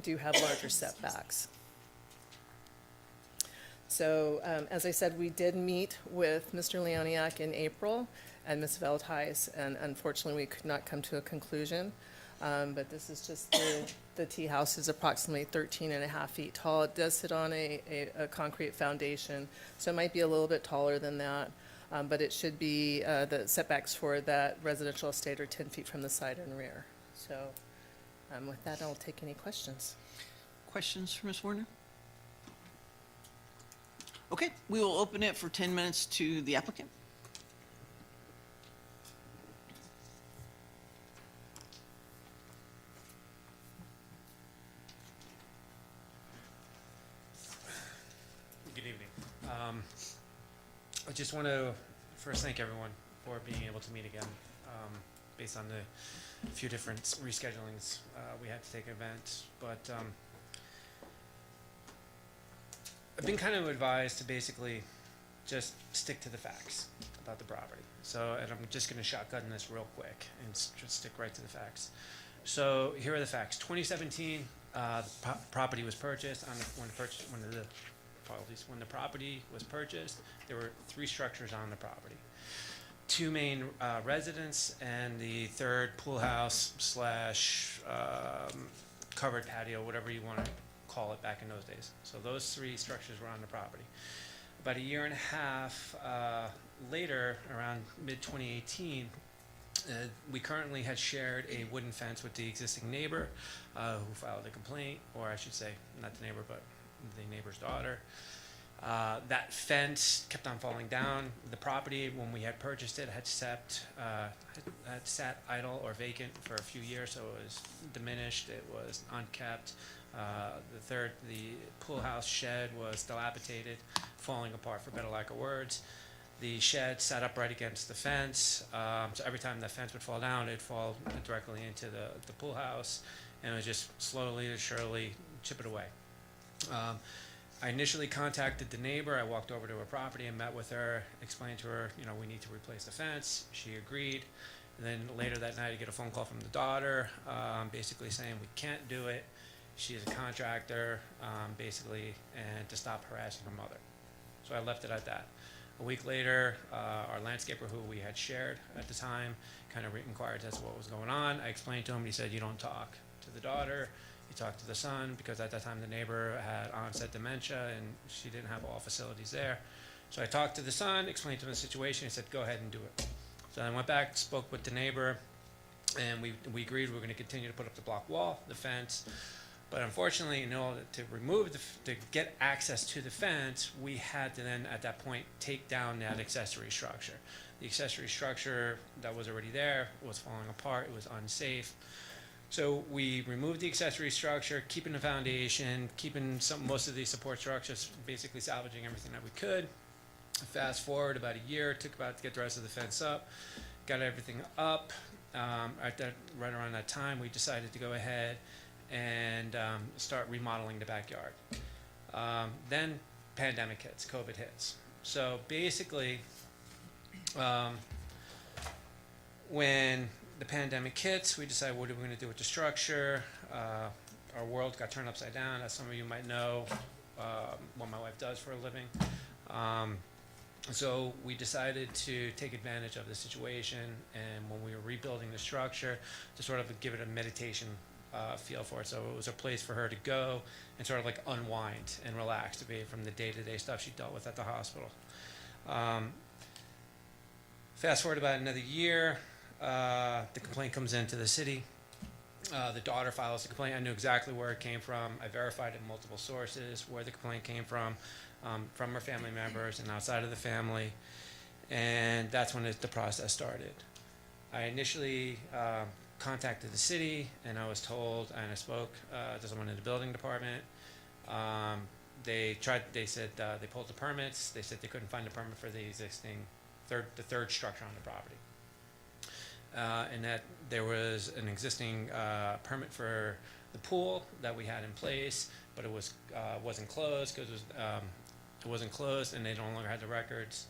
do have larger setbacks. So as I said, we did meet with Mr. Leoniak in April and Ms. Veldhuis, and unfortunately we could not come to a conclusion. But this is just the tea house is approximately 13.5 feet tall. It does sit on a concrete foundation, so it might be a little bit taller than that. But it should be, the setbacks for that residential estate are 10 feet from the side and rear. So with that, I'll take any questions. Questions for Ms. Warner? Okay, we will open it for 10 minutes to the applicant. Good evening. I just want to first thank everyone for being able to meet again. Based on the few different reschedulings we had to take events, but I've been kind of advised to basically just stick to the facts about the property. So, and I'm just going to shotgun this real quick and just stick right to the facts. So here are the facts. 2017, the property was purchased. When the property was purchased, there were 3 structures on the property. 2 main residents and the third pool house slash covered patio, whatever you want to call it back in those days. So those 3 structures were on the property. About a year and a half later, around mid-2018, we currently had shared a wooden fence with the existing neighbor who filed a complaint, or I should say, not the neighbor, but the neighbor's daughter. That fence kept on falling down. The property, when we had purchased it, had sat idle or vacant for a few years, so it was diminished. It was unkept. The pool house shed was dilapidated, falling apart for better lack of words. The shed sat upright against the fence, so every time the fence would fall down, it'd fall directly into the pool house, and it would just slowly and surely chip it away. I initially contacted the neighbor. I walked over to her property and met with her, explained to her, we need to replace the fence. She agreed. And then later that night, I get a phone call from the daughter, basically saying we can't do it. She is a contractor, basically, and to stop harassing her mother. So I left it at that. A week later, our landscaper, who we had shared at the time, kind of inquired as to what was going on. I explained to him. He said, "You don't talk to the daughter. You talk to the son," because at that time the neighbor had onset dementia and she didn't have all facilities there. So I talked to the son, explained to him the situation. He said, "Go ahead and do it." So I went back, spoke with the neighbor, and we agreed we were going to continue to put up the block wall, the fence. But unfortunately, in order to get access to the fence, we had to then, at that point, take down that accessory structure. The accessory structure that was already there was falling apart. It was unsafe. So we removed the accessory structure, keeping the foundation, keeping most of the support structures, basically salvaging everything that we could. Fast forward about a year, it took about to get the rest of the fence up, got everything up. Right around that time, we decided to go ahead and start remodeling the backyard. Then pandemic hits, COVID hits. So basically, when the pandemic hits, we decided what are we going to do with the structure. Our world got turned upside down, as some of you might know, what my wife does for a living. So we decided to take advantage of the situation, and when we were rebuilding the structure, to sort of give it a meditation feel for it. So it was a place for her to go and sort of like unwind and relax away from the day-to-day stuff she dealt with at the hospital. Fast forward about another year, the complaint comes into the city. The daughter files the complaint. I knew exactly where it came from. I verified in multiple sources where the complaint came from her family members and outside of the family. And that's when the process started. I initially contacted the city, and I was told, and I spoke to someone in the building department. They said they pulled the permits. They said they couldn't find a permit for the existing third structure on the property. And that there was an existing permit for the pool that we had in place, but it wasn't closed because it wasn't closed, and they no longer had the records.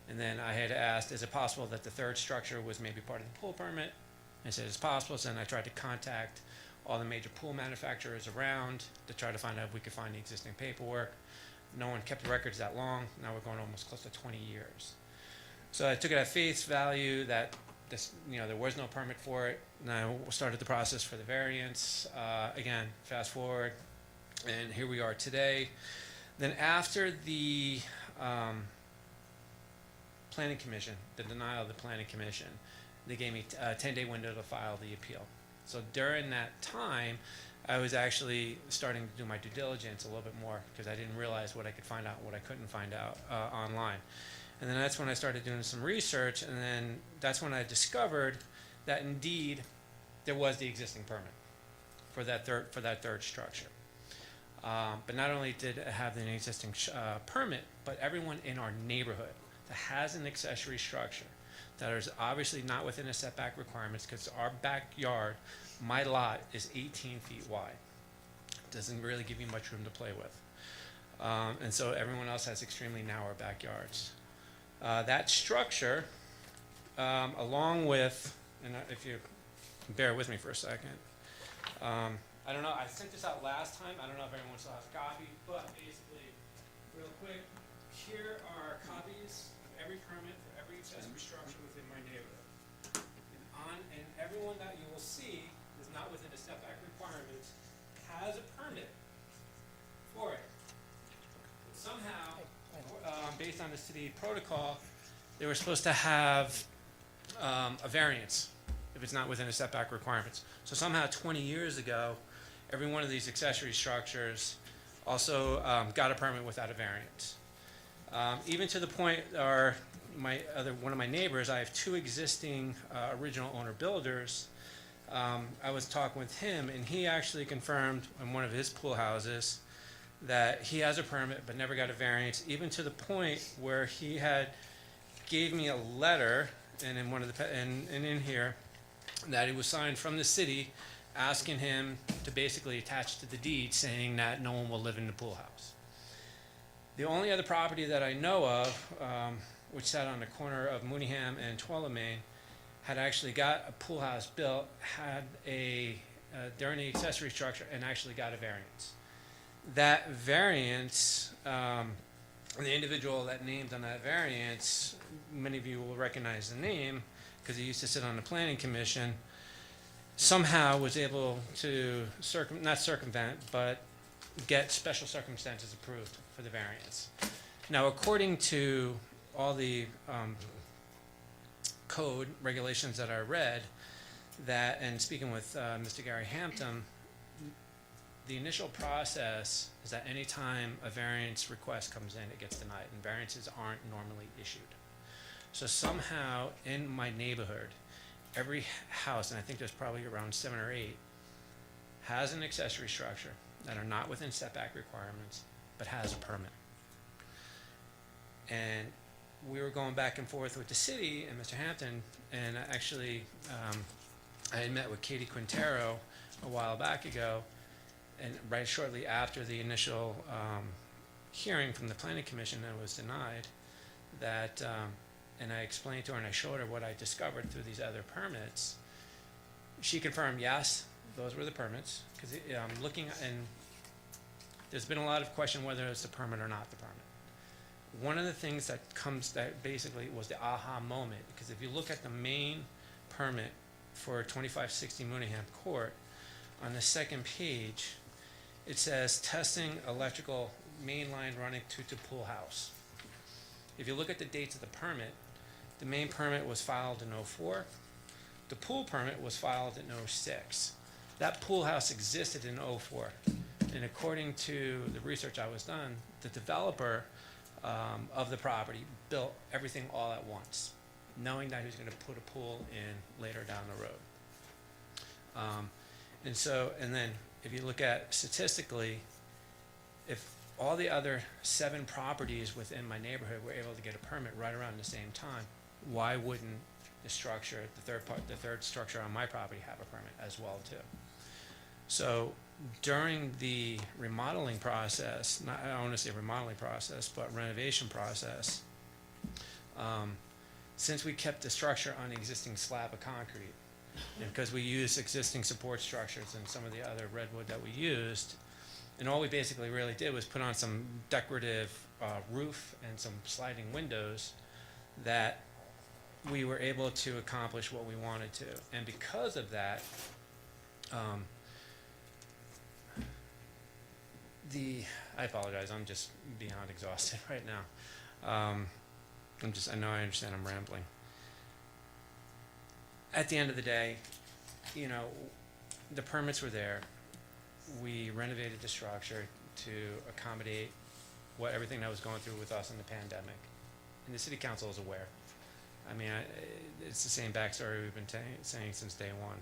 And then I had asked, is it possible that the third structure was maybe part of the pool permit? I said it's possible. So then I tried to contact all the major pool manufacturers around to try to find out if we could find the existing paperwork. No one kept the records that long. Now we're going almost close to 20 years. So I took it at face value that this, there was no permit for it. Now started the process for the variance. Again, fast forward, and here we are today. Then after the planning commission, the denial of the planning commission, they gave me a 10-day window to file the appeal. So during that time, I was actually starting to do my due diligence a little bit more because I didn't realize what I could find out and what I couldn't find out online. And then that's when I started doing some research, and then that's when I discovered that indeed there was the existing permit for that third structure. But not only did it have the existing permit, but everyone in our neighborhood that has an accessory structure that is obviously not within the setback requirements, because our backyard, my lot is 18 feet wide. Doesn't really give you much room to play with. And so everyone else has extremely narrow backyards. That structure, along with, and if you bear with me for a second, I don't know, I sent this out last time. I don't know if everyone still has a copy, but basically, real quick, here are copies of every permit for every accessory structure within my neighborhood. And everyone that you will see is not within the setback requirements has a permit for it. But somehow, based on the city protocol, they were supposed to have a variance if it's not within the setback requirements. So somehow 20 years ago, every one of these accessory structures also got a permit without a variance. Even to the point, one of my neighbors, I have two existing original owner builders. I was talking with him, and he actually confirmed in one of his pool houses that he has a permit but never got a variance, even to the point where he had gave me a letter, and in one of the and in here, that it was signed from the city, asking him to basically attach to the deed, saying that no one will live in the pool house. The only other property that I know of, which sat on the corner of Mooneyham and Tuolumne, had actually got a pool house built, had during the accessory structure, and actually got a variance. That variance, the individual that named on that variance, many of you will recognize the name because he used to sit on the planning commission, somehow was able to not circumvent, but get special circumstances approved for the variance. Now, according to all the code regulations that I read, and speaking with Mr. Gary Hampton, the initial process is that any time a variance request comes in, it gets denied, and variances aren't normally issued. So somehow in my neighborhood, every house, and I think there's probably around 7 or 8, has an accessory structure that are not within setback requirements, but has a permit. And we were going back and forth with the city and Mr. Hampton, and actually I had met with Katie Quintero a while back ago, and right shortly after the initial hearing from the planning commission that was denied, that and I explained to her and I showed her what I discovered through these other permits. She confirmed, yes, those were the permits, because I'm looking, and there's been a lot of question whether it's the permit or not the permit. One of the things that basically was the aha moment, because if you look at the main permit for 2560 Mooneyham Court, on the second page, it says testing electrical main line running to pool house. If you look at the dates of the permit, the main permit was filed in 04. The pool permit was filed in 06. That pool house existed in 04. And according to the research I was done, the developer of the property built everything all at once, knowing that he was going to put a pool in later down the road. And then if you look at statistically, if all the other 7 properties within my neighborhood were able to get a permit right around the same time, why wouldn't the structure, the third structure on my property, have a permit as well too? So during the remodeling process, I don't want to say remodeling process, but renovation process, since we kept the structure on the existing slab of concrete, and because we used existing support structures and some of the other redwood that we used, and all we basically really did was put on some decorative roof and some sliding windows that we were able to accomplish what we wanted to. And because of that, I apologize, I'm just beyond exhausted right now. I know I understand I'm rambling. At the end of the day, you know, the permits were there. We renovated the structure to accommodate everything that was going through with us in the pandemic. And the city council is aware. I mean, it's the same backstory we've been saying since day one.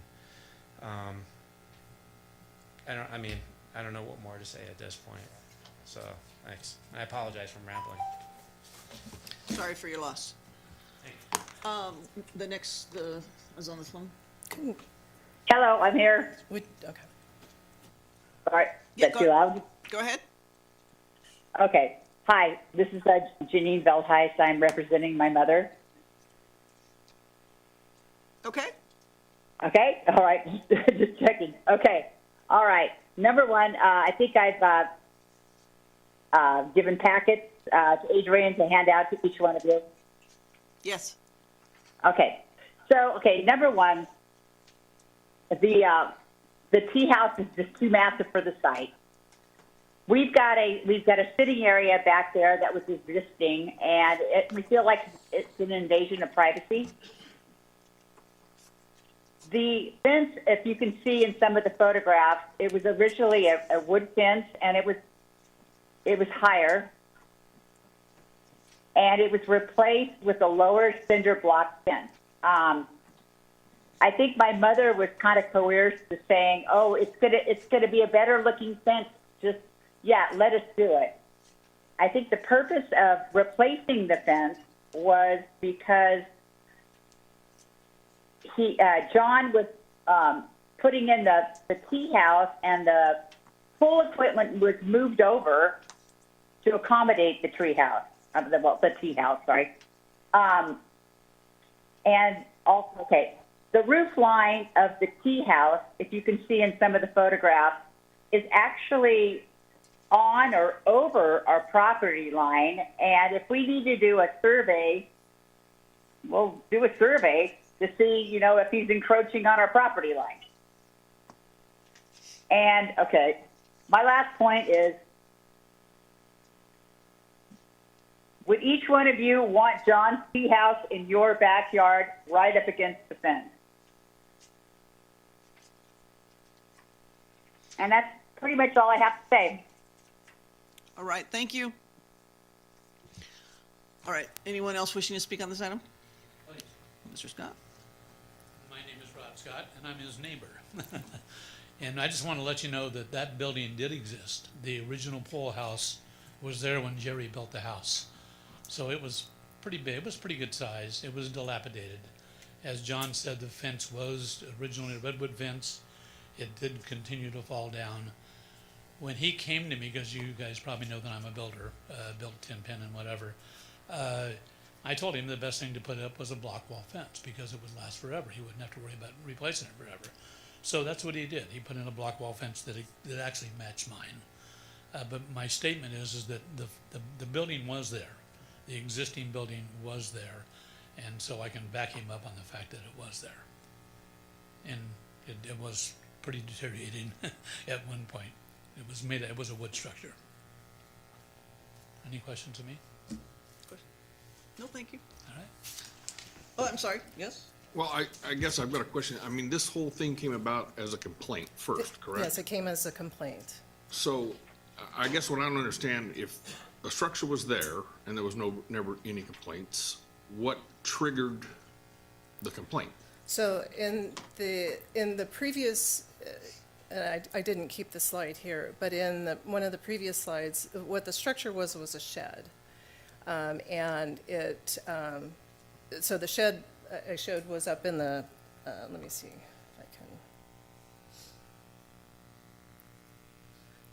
I don't know what more to say at this point. So, thanks. I apologize for rambling. Sorry for your loss. The next is on this one. Hello, I'm here. Okay. All right, Yeah, that's too loud? Go ahead. Okay. Hi, this is Janine Veldheis. I'm representing my mother. Okay. Okay, all right, just checking. Okay, all right. Number one, I think I've given packets to Adrian to hand out to each one of you. Yes. Okay, so, number one, the tea house is just too massive for the site. We've got a sitting area back there that was existing, and we feel like it's an invasion of privacy. The fence, if you can see in some of the photographs, it was originally a wood fence, and it was higher, and it was replaced with a lower cinder block fence. I think my mother was kind of coerced to saying, "Oh, it's gonna be a better looking fence. Just let us do it." I think the purpose of replacing the fence was because John was putting in the tea house, and the pool equipment was moved over to accommodate the tea house. Sorry. And also, the roof line of the tea house, if you can see in some of the photographs, is actually on or over our property line. And if we need to do a survey, we'll do a survey to see, if he's encroaching on our property line. And, my last point is, would each one of you want John's tea house in your backyard right up against the fence? And that's pretty much all I have to say. All right, thank you. All right, anyone else wishing to speak on this item? Please. Mr. Scott? My name is Rob Scott, and I'm his neighbor. And I just want to let you know that that building did exist. The original pool house was there when Jerry built the house. So it was pretty big. It was pretty good size. It was dilapidated. As John said, the fence was originally a redwood fence. It did continue to fall down. When he came to me, because you guys probably know that I'm a builder, built tin pin and whatever, I told him the best thing to put up was a block wall fence because it would last forever. He wouldn't have to worry about replacing it forever. So that's what he did. He put in a block wall fence that actually matched mine. But my statement is that the building was there. The existing building was there. And so I can back him up on the fact that it was there. And it was pretty deteriorating at one point. It was a wood structure. Any questions of me? No, thank you. All right. Oh, I'm sorry, yes? Well, I guess I've got a question. I mean, this whole thing came about as a complaint first, correct? Yes, it came as a complaint. So I guess what I don't understand, if the structure was there and there was never any complaints, what triggered the complaint? So in the previous, and I didn't keep the slide here, but in one of the previous slides, what the structure was a shed. And so the shed I showed was up in the, let me see if I can.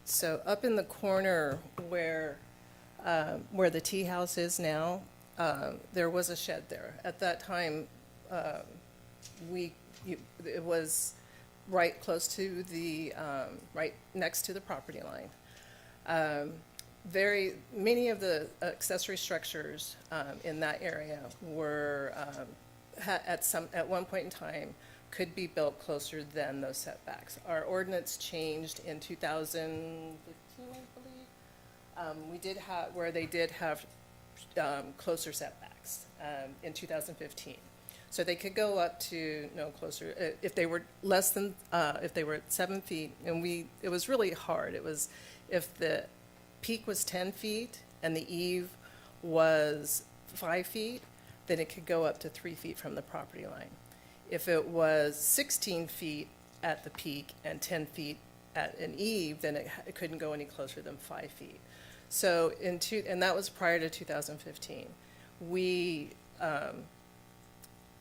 So up in the corner where the tea house is now, there was a shed there. At that time, it was right close to the, right next to the property line. Many of the accessory structures in that area were at one point in time, could be built closer than those setbacks. Our ordinance changed in 2015, I believe. We did have, where they did have closer setbacks in 2015. So they could go up to no closer, if they were less than, if they were at 7 feet, and it was really hard. It was, if the peak was 10 feet and the eave was 5 feet, then it could go up to 3 feet from the property line. If it was 16 feet at the peak and 10 feet at an eave, then it couldn't go any closer than 5 feet. So and that was prior to 2015. We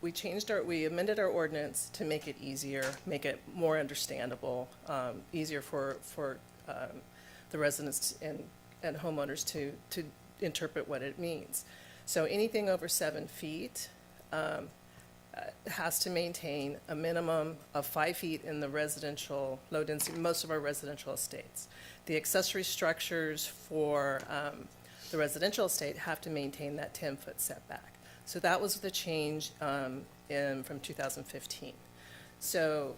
amended our ordinance to make it easier, make it more understandable, easier for the residents and homeowners to interpret what it means. So anything over 7 feet has to maintain a minimum of 5 feet in the residential, low density, most of our residential estates. The accessory structures for the residential estate have to maintain that 10-foot setback. So that was the change from 2015. So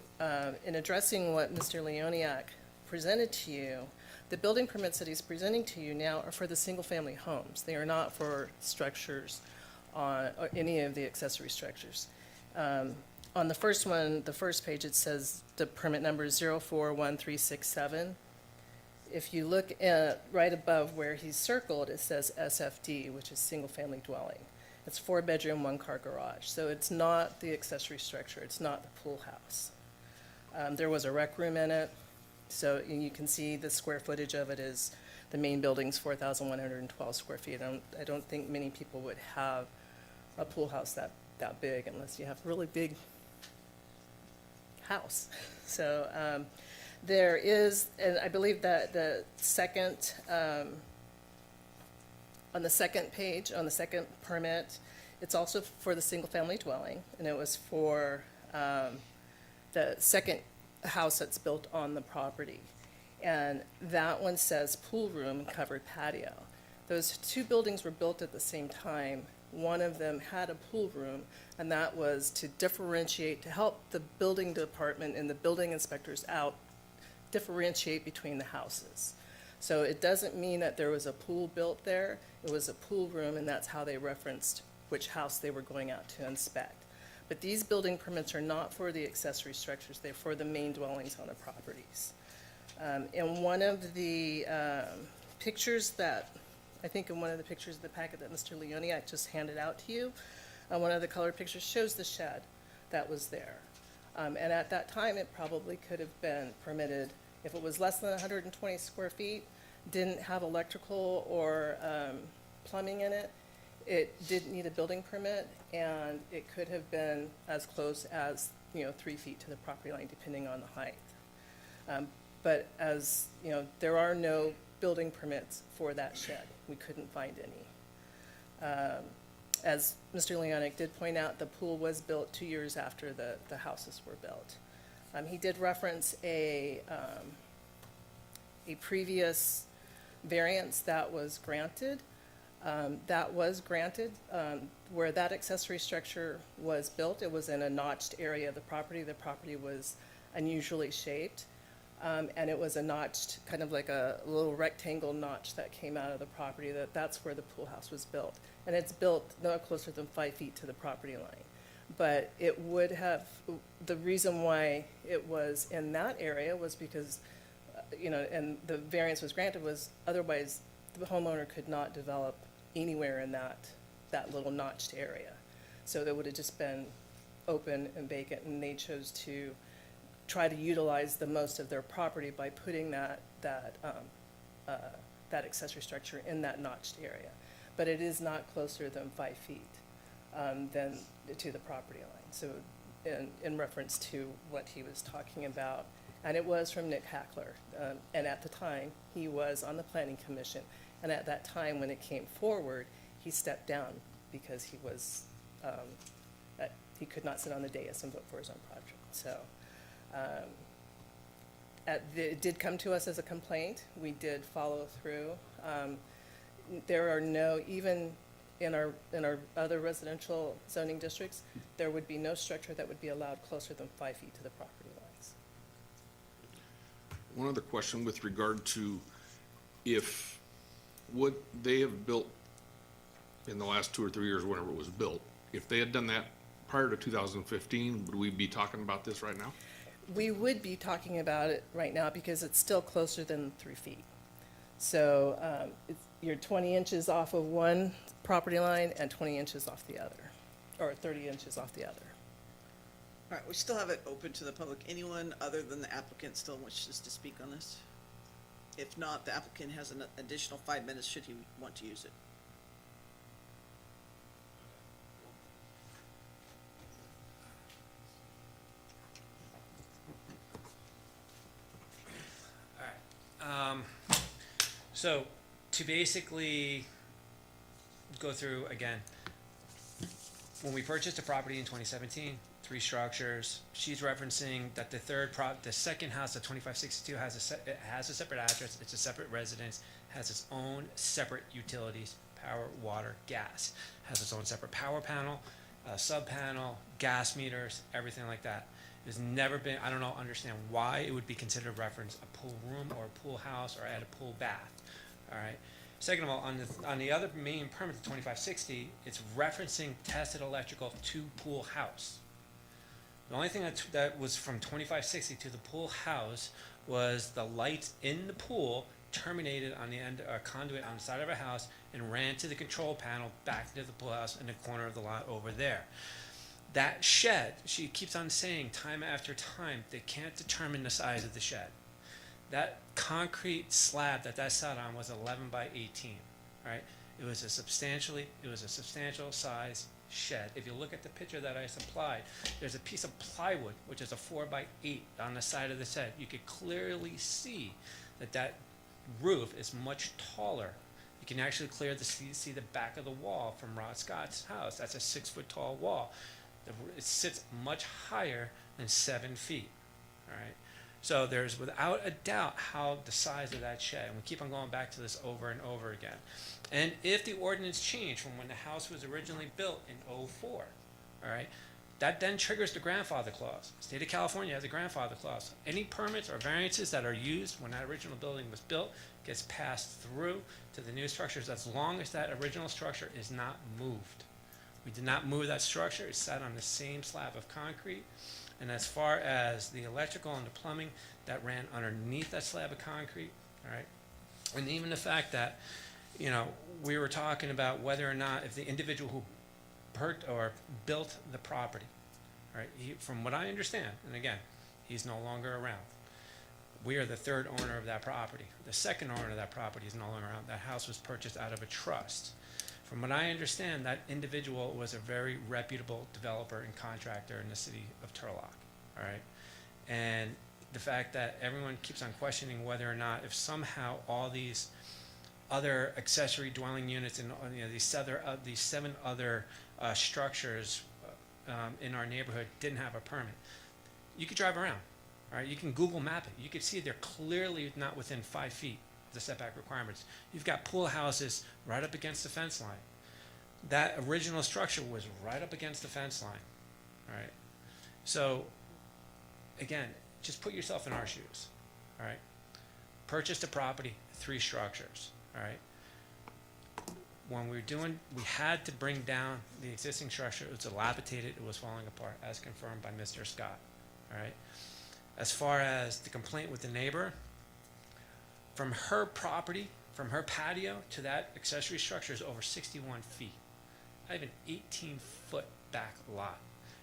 in addressing what Mr. Leoniak presented to you, the building permits that he's presenting to you now are for the single-family homes. They are not for structures or any of the accessory structures. On the first one, the first page, it says the permit number is 041367. If you look at right above where he's circled, it says SFD, which is single-family dwelling. It's 4-bedroom, 1-car garage. So it's not the accessory structure. It's not the pool house. There was a rec room in it. So you can see the square footage of it is, the main building's 4,112 square feet. I don't think many people would have a pool house that big unless you have a really big house. So there is, and I believe that the second, on the second page, on the second permit, it's also for the single-family dwelling, and it was for the second house that's built on the property. And that one says pool room and covered patio. Those two buildings were built at the same time. One of them had a pool room, and that was to differentiate, to help the building department and the building inspectors out, differentiate between the houses. So it doesn't mean that there was a pool built there. It was a pool room, and that's how they referenced which house they were going out to inspect. But these building permits are not for the accessory structures. They're for the main dwellings on the properties. In one of the pictures that, I think in one of the pictures of the packet that Mr. Leoniak just handed out to you, one of the color pictures shows the shed that was there. And at that time, it probably could have been permitted if it was less than 120 square feet, didn't have electrical or plumbing in it. It didn't need a building permit, and it could have been as close as 3 feet to the property line, depending on the height. But as you know, there are no building permits for that shed. We couldn't find any. As Mr. Leoniak did point out, the pool was built 2 years after the houses were built. He did reference a previous variance that was granted. Where that accessory structure was built. It was in a notched area of the property. The property was unusually shaped. And it was a notched, kind of like a little rectangle notch that came out of the property. That's where the pool house was built. And it's built no closer than 5 feet to the property line. But it would have, the reason why it was in that area was because, and the variance was granted was otherwise the homeowner could not develop anywhere in that little notched area. So that would have just been open and vacant, and they chose to try to utilize the most of their property by putting that accessory structure in that notched area. But it is not closer than 5 feet than to the property line. So in reference to what he was talking about, and it was from Nick Hackler, and at the time he was on the planning commission, and at that time when it came forward, he stepped down because he was he could not sit on the dais and vote for his own project. So it did come to us as a complaint. We did follow through. There are no, even in our other residential zoning districts, there would be no structure that would be allowed closer than 5 feet to the property lines. One other question with regard to if what they have built in the last 2 or 3 years, whenever it was built, if they had done that prior to 2015, would we be talking about this right now? We would be talking about it right now because it's still closer than 3 feet. So you're 20 inches off of one property line and 20 inches off the other, or 30 inches off the other. All right, we still have it open to the public. Anyone other than the applicant still wishes to speak on this? If not, the applicant has an additional 5 minutes should he want to use it. So to basically go through again, when we purchased a property in 2017, 3 structures, she's referencing that the second house, the 2562, has a separate address. It's a separate residence, has its own separate utilities, power, water, gas, has its own separate power panel, sub panel, gas meters, everything like that. There's never been, I don't know, understand why it would be considered reference a pool room or a pool house or add a pool bath. All right. Second of all, on the other main permit, the 2560, it's referencing tested electrical to pool house. The only thing that was from 2560 to the pool house was the lights in the pool terminated on the end, a conduit on the side of a house and ran to the control panel back into the pool house in the corner of the lot over there. That shed, she keeps on saying time after time, they can't determine the size of the shed. That concrete slab that sat on was 11 by 18, right? It was a substantial size shed. If you look at the picture that I supplied, there's a piece of plywood, which is a 4 by 8 on the side of the shed. You could clearly see that roof is much taller. You can actually see the back of the wall from Rod Scott's house. That's a 6 foot tall wall. It sits much higher than 7 feet, all right? So there's without a doubt how the size of that shed, and we keep on going back to this over and over again. And if the ordinance changed from when the house was originally built in '04, all right, that then triggers the grandfather clause. State of California has a grandfather clause. Any permits or variances that are used when that original building was built gets passed through to the new structures as long as that original structure is not moved. We did not move that structure. It sat on the same slab of concrete. And as far as the electrical and the plumbing, that ran underneath that slab of concrete, all right? And even the fact that, you know, we were talking about whether or not if the individual who built the property, all right, from what I understand, and again, he's no longer around. We are the third owner of that property. The second owner of that property is no longer around. That house was purchased out of a trust. From what I understand, that individual was a very reputable developer and contractor in the city of Turlock, all right? And the fact that everyone keeps on questioning whether or not if somehow all these other accessory dwelling units and these 7 other structures in our neighborhood didn't have a permit, you could drive around, all right? You can Google map it. You could see they're clearly not within 5 feet. The setback requirements. You've got pool houses right up against the fence line. That original structure was right up against the fence line. All right. So again, just put yourself in our shoes. All right. Purchased a property, 3 structures. All right. When we had to bring down the existing structure. It was dilapidated. It was falling apart, as confirmed by Mr. Scott. All right. As far as the complaint with the neighbor, from her property, from her patio to that accessory structure is over 61 feet. I have an 18-foot back lot,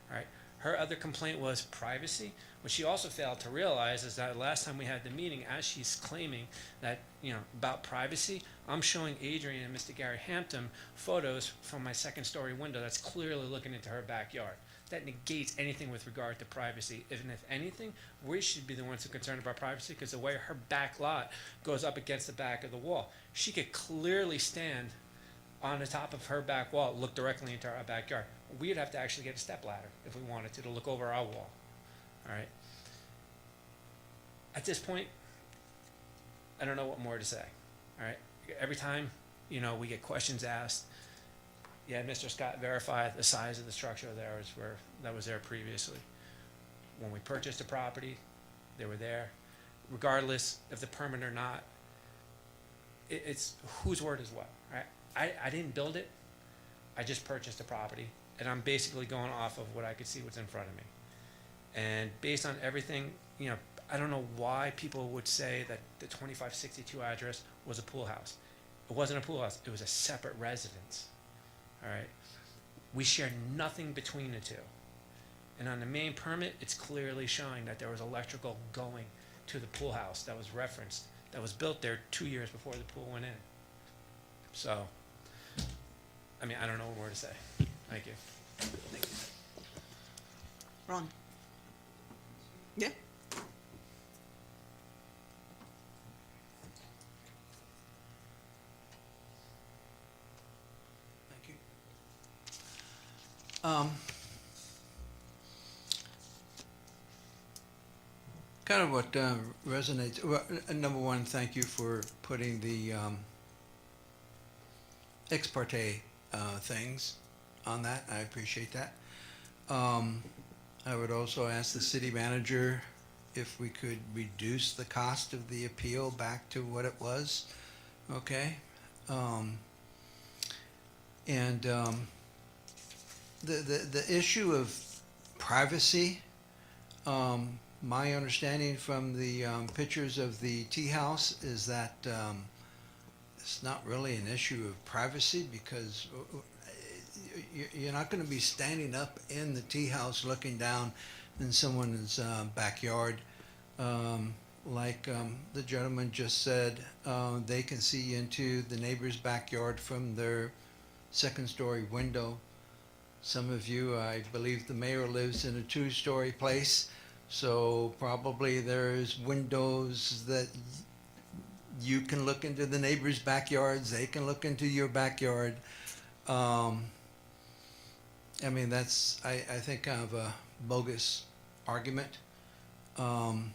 all right? Her other complaint was privacy. What she also failed to realize is that last time we had the meeting, as she's claiming that, you know, about privacy, I'm showing Adrian and Mr. Gary Hampton photos from my 2nd-story window that's clearly looking into her backyard. That negates anything with regard to privacy. And if anything, we should be the ones who are concerned about privacy because the way her back lot goes up against the back of the wall, she could clearly stand on the top of her back wall, look directly into our backyard. We'd have to actually get a stepladder if we wanted to look over our wall. All right. At this point, I don't know what more to say. All right. Every time, you know, we get questions asked, Yeah, Mr. Scott verified the size of the structure that was there previously. When we purchased the property, they were there. Regardless of the permit or not, it's whose word is what, right? I didn't build it. I just purchased the property, and I'm basically going off of what I could see what's in front of me. And based on everything, you know, I don't know why people would say that the 2562 address was a pool house. It wasn't a pool house. It was a separate residence. All right. We shared nothing between the two. And on the main permit, it's clearly showing that there was electrical going to the pool house that was referenced, that was built there 2 years before the pool went in. So, I mean, I don't know what more to say. Thank you. Ron? Yeah? Thank you. Kind of what resonates, well, number one, thank you for putting the ex parte things on that. I appreciate that. I would also ask the city manager if we could reduce the cost of the appeal back to what it was. Okay. The issue of privacy, my understanding from the pictures of the tea house is that it's not really an issue of privacy, because you're not going to be standing up in the tea house looking down in someone's backyard. Like the gentleman just said, they can see into the neighbor's backyard from their second-story window. Some of you, I believe the mayor lives in a two-story place, so probably there's windows that you can look into the neighbor's backyards, they can look into your backyard. I mean, that's, I think, kind of a bogus argument. And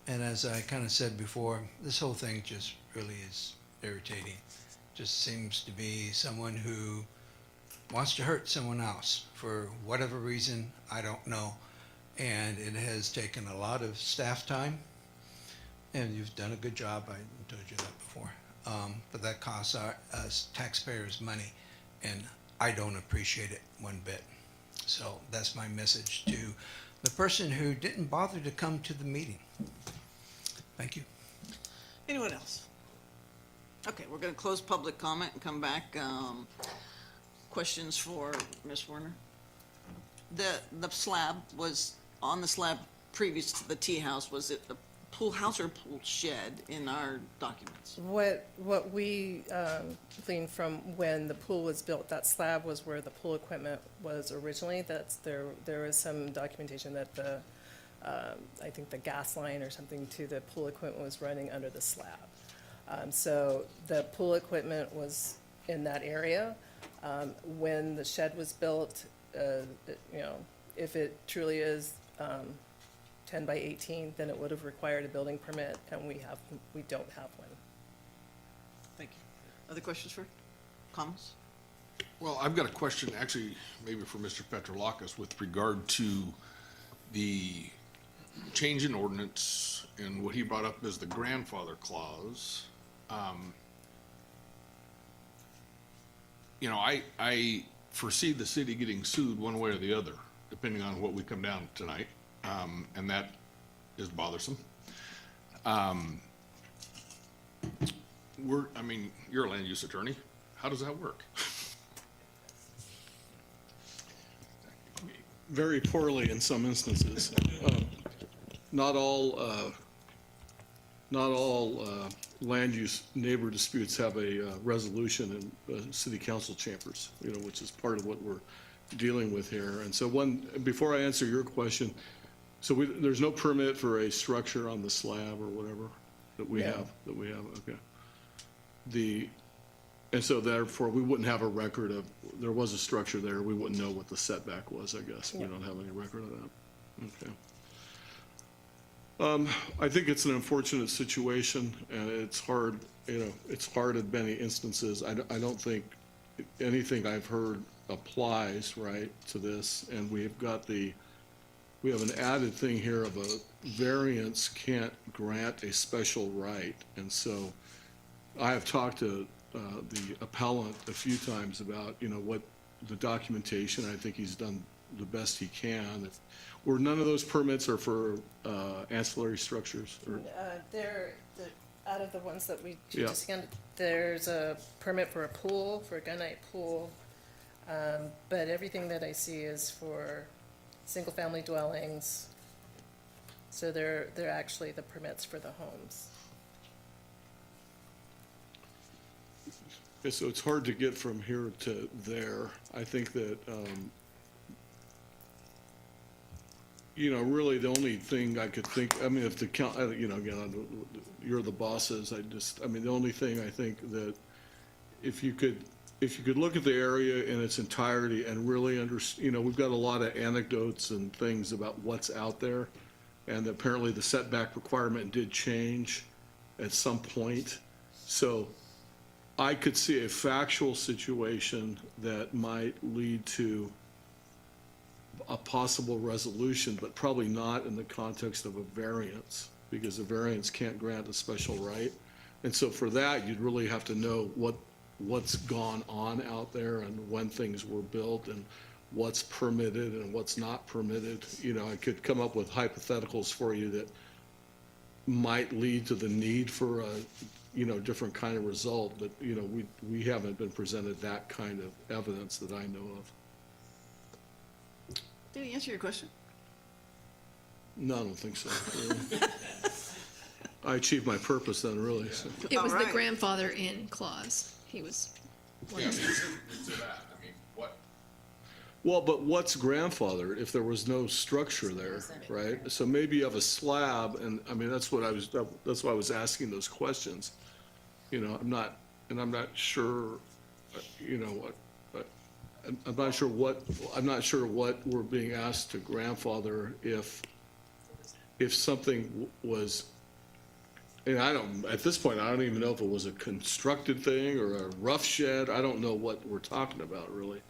as I kind of said before, this whole thing just really is irritating. Just seems to be someone who wants to hurt someone else for whatever reason, I don't know. And it has taken a lot of staff time, and you've done a good job, I told you that before. But that costs us taxpayers money, and I don't appreciate it one bit. So that's my message to the person who didn't bother to come to the meeting. Thank you. Anyone else? Okay, we're going to close public comment and come back. Questions for Ms. Werner? The slab was on the slab previous to the tea house. Was it a pool house or pool shed in our documents? What we gleaned from when the pool was built, that slab was where the pool equipment was originally. There was some documentation that I think the gas line or something to the pool equipment was running under the slab. So the pool equipment was in that area. When the shed was built, if it truly is 10 by 18, then it would have required a building permit, and we don't have one. Thank you. Other questions for comments? Well, I've got a question, actually, maybe for Mr. Petrolakis, with regard to the change in ordinance and what he brought up as the grandfather clause. I foresee the city getting sued one way or the other, depending on what we come down tonight, and that is bothersome. You're a land use attorney. How does that work? Very poorly in some instances. Not all land use neighbor disputes have a resolution in city council chambers, which is part of what we're dealing with here. And so before I answer your question, so there's no permit for a structure on the slab or whatever that we have, okay. And so therefore we wouldn't have a record of, there was a structure there, we wouldn't know what the setback was, I guess. We don't have any record of that. Okay. I think it's an unfortunate situation, and it's hard, it's hard in many instances. I don't think anything I've heard applies, right, to this, and we have an added thing here of a variance can't grant a special right, and so I have talked to the appellant a few times about, what the documentation. I think he's done the best he can. Or none of those permits are for ancillary structures, or? Out of the ones that we Yeah. discussed, there's a permit for a pool, for a gunite pool, but everything that I see is for single-family dwellings. So they're actually the permits for the homes. Yeah, so it's hard to get from here to there. I think that, really the only thing I could think, if the count, again, you're the bosses, the only thing I think that if you could look at the area in its entirety and really we've got a lot of anecdotes and things about what's out there, and apparently the setback requirement did change at some point. So I could see a factual situation that might lead to a possible resolution, but probably not in the context of a variance, because a variance can't grant a special right. And so for that, you'd really have to know what's gone on out there and when things were built and what's permitted and what's not permitted. I could come up with hypotheticals for you that might lead to the need for a different kind of result, but we haven't been presented that kind of evidence that I know of. Did he answer your question? No, I don't think so. Really. I achieved my purpose then, really. So. It was All the right. grandfather in clause. He was one of the. Well, but what's grandfathered if there was no structure there, right? So maybe you have a slab, and that's why I was asking those questions. I'm not sure, I'm not sure what we're being asked to grandfather if something was, and at this point, I don't even know if it was a constructed thing or a rough shed. I don't know what we're talking about, really.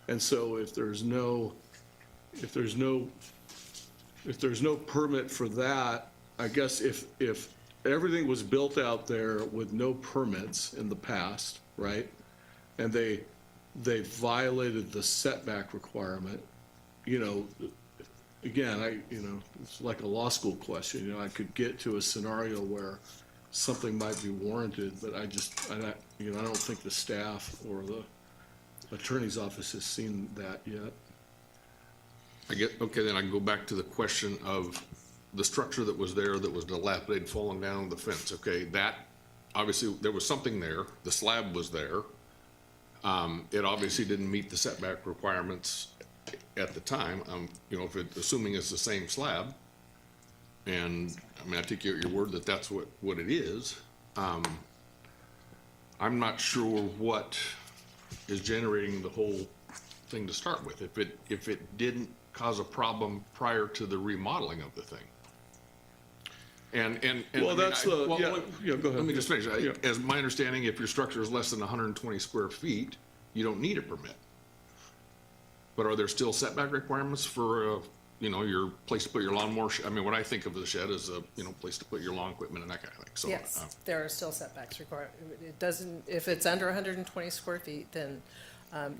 And so if there's no permit for that, I guess if everything was built out there with no permits in the past, right? And they violated the setback requirement, again, it's like a law school question, I could get to a scenario where something might be warranted, but I don't think the staff or the attorney's office has seen that yet. Okay, then I can go back to the question of the structure that was there that was dilapidated, falling down the fence. Okay, that, obviously, there was something there. The slab was there. It obviously didn't meet the setback requirements at the time, assuming it's the same slab. And, I take your word that that's what it is. I'm not sure what is generating the whole thing to start with, if it didn't cause a problem prior to the remodeling of the thing. Well, go ahead. Let me just finish. Yeah. As my understanding, if your structure is less than 120 square feet, you don't need a permit. But are there still setback requirements for, your place to put your lawnmower? What I think of the shed is a, place to put your lawn equipment and that kind of thing. So, Yes, there are still setbacks required. It doesn't, if it's under 120 square feet, then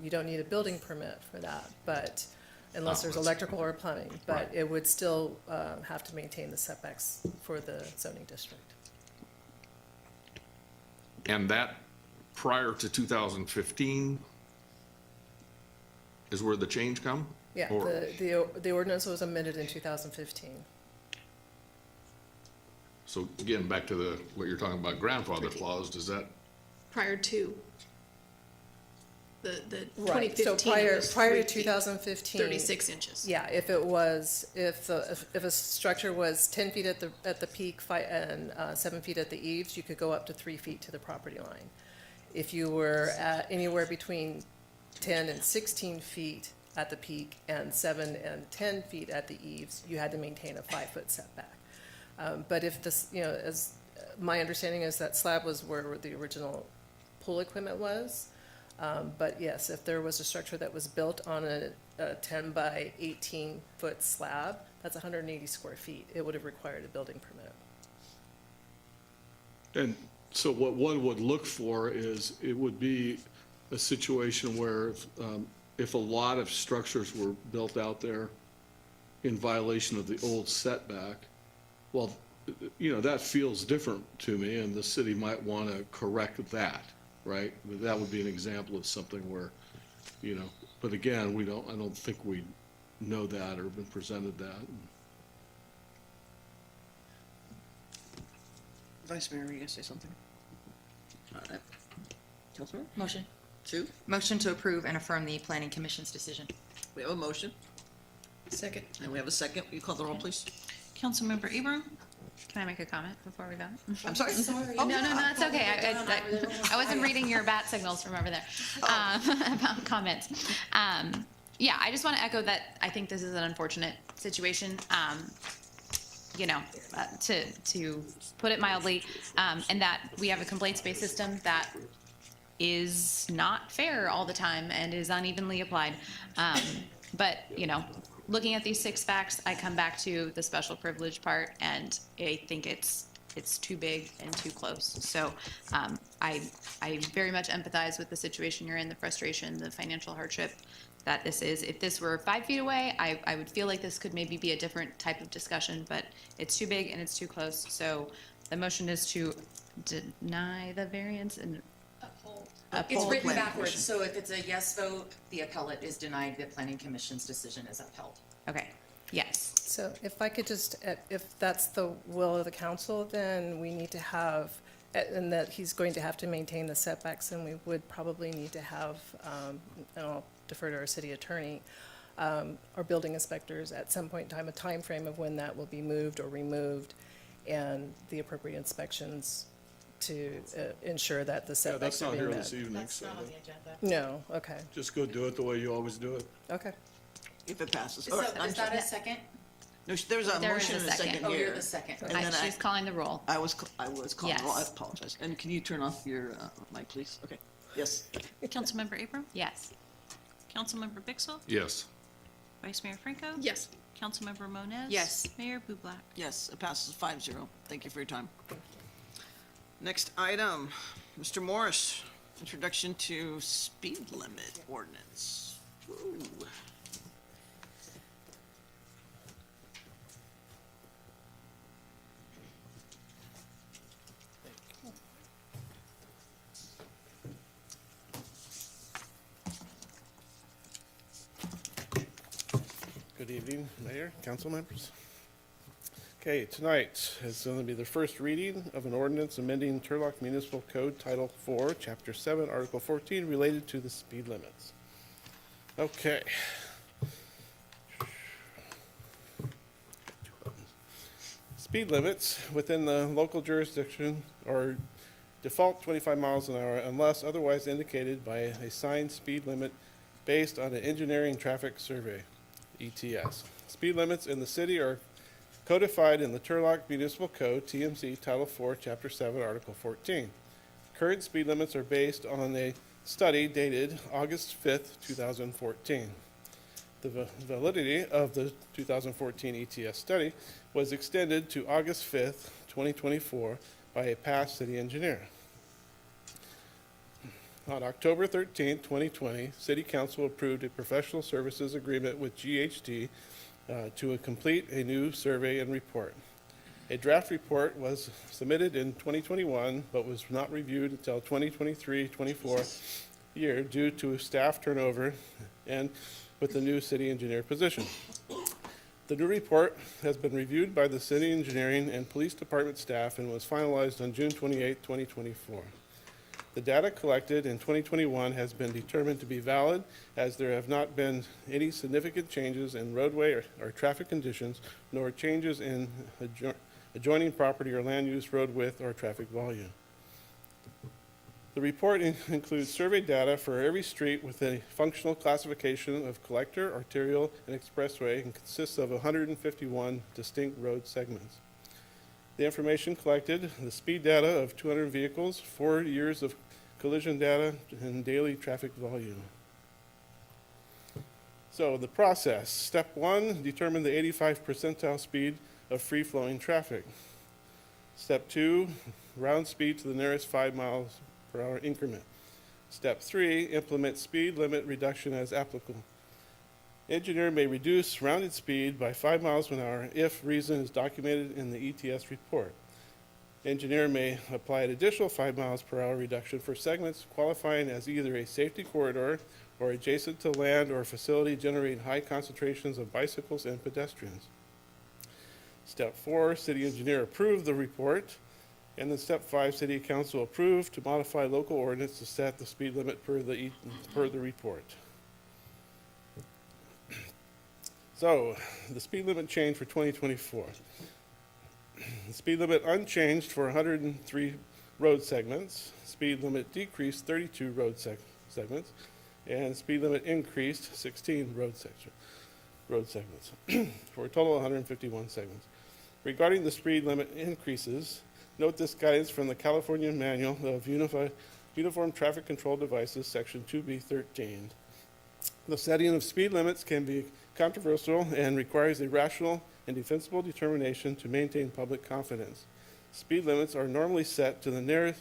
you don't need a building permit for that, but unless there's electrical or plumbing, but Right. it would still have to maintain the setbacks for the zoning district. And that prior to 2015 is where the change come? Yeah, Or- the ordinance was amended in 2015. So again, back to what you're talking about grandfather clause, does that, Prior to the Right, 2015. so it was prior 3 to feet, 2015. 36 inches. Yeah, if a structure was 10 feet at the peak and 7 feet at the eaves, you could go up to 3 feet to the property line. If you were at anywhere between 10 and 16 feet at the peak and 7 and 10 feet at the eaves, you had to maintain a 5-foot setback. But if this, as my understanding is that slab was where the original pool equipment was, But yes, if there was a structure that was built on a 10 by 18-foot slab, that's 180 square feet. It would have required a building permit. And so what one would look for is, it would be a situation where if a lot of structures were built out there in violation of the old setback, well, you know, that feels different to me, and the city might want to correct that, right? But that would be an example of something where, you know, but again, I don't think we know that or been presented that. Vice Mayor, you gonna say something? All right. Councilman? Motion. Sue? Motion to approve and affirm the planning commission's decision. We have a motion, Second. and we have a second. Will you call the roll, please? Councilmember Abram? Can I make a comment before we go? I'm sorry? No, it's okay. I wasn't reading your bat signals from over there about comments. Yeah, I just want to echo that I think this is an unfortunate situation. You know, to put it mildly, and that we have a complaints-based system that is not fair all the time and is unevenly applied. But, you know, looking at these 6 facts, I come back to the special privilege part, and I think it's too big and too close. So I very much empathize with the situation you're in, the frustration, the financial hardship that this is. If this were 5 feet away, I would feel like this could maybe be a different type of discussion, but it's too big and it's too close. So the motion is to deny the variance and uphold. It's written planning backwards, commission. so if it's a yes vote, the appellate is denied, the planning commission's decision is upheld. Okay, yes. So if I could just, if that's the will of the council, then we need to have, and that he's going to have to maintain the setbacks, and we would probably need to have, and I'll defer to our city attorney, our building inspectors at some point in time, a time frame of when that will be moved or removed, and the appropriate inspections to ensure that the Yeah, setbacks that's are not being here met. this evening, so No, okay, just go do it the way you always do it. okay. If it passes. Is All right, is that a second? No, there's a There motion is a and a second second. here. Oh, you're the second. And then She's calling the roll. I was calling the roll. I Yes. apologize. And can you turn off your mic, please? Okay. Yes. Councilmember Abram? Yes. Councilmember Bixel? Yes. Vice Mayor Franco? Yes. Councilmember Moniz? Yes. Mayor Bublak? Yes, it passes 5-0. Thank you for your time. Next item, Mr. Morris, introduction to speed limit ordinance. Ooh. Good evening, Mayor, council members. Okay, tonight is going to be the first reading of an ordinance amending Turlock Municipal Code Title 4, Chapter 7, Article 14, related to the speed limits. Okay. Speed limits within the local jurisdiction are default 25 miles an hour unless otherwise indicated by a signed speed limit based on an engineering traffic survey, ETS. Speed limits in the city are codified in the Turlock Municipal Code, TMC, Title 4, Chapter 7, Article 14. Current speed limits are based on a study dated August 5th, 2014. The validity of the 2014 ETS study was extended to August 5th, 2024 by a past city engineer. On October 13, 2020, City Council approved a professional services agreement with GHD to complete a new survey and report. A draft report was submitted in 2021, but was not reviewed until 2023-24 year due to staff turnover and with the new city engineer position. The new report has been reviewed by the city engineering and police department staff and was finalized on June 28, 2024. The data collected in 2021 has been determined to be valid as there have not been any significant changes in roadway or traffic conditions, nor changes in adjoining property or land use, road width, or traffic volume. The report includes survey data for every street with a functional classification of collector, arterial, and expressway and consists of 151 distinct road segments. The information collected, the speed data of 200 vehicles, 4 years of collision data, and daily traffic volume. So the process, step 1, determine the 85th percentile speed of free-flowing traffic. Step 2, round speed to the nearest 5 miles per hour increment. Step 3, implement speed limit reduction as applicable. Engineer may reduce rounded speed by 5 miles per hour if reason is documented in the ETS report. Engineer may apply an additional 5 miles per hour reduction for segments qualifying as either a safety corridor or adjacent to land or facility generating high concentrations of bicycles and pedestrians. Step 4, city engineer approved the report. And then step 5, city council approved to modify local ordinance to set the speed limit per the report. So, the speed limit change for 2024. The speed limit unchanged for 103 road segments. Speed limit decreased 32 road segments. And speed limit increased 16 road segments for a total of 151 segments. Regarding the speed limit increases, note this guidance from the California Manual of Uniform Traffic Control Devices, Section 2B13. The setting of speed limits can be controversial and requires a rational and defensible determination to maintain public confidence. Speed limits are normally set to the nearest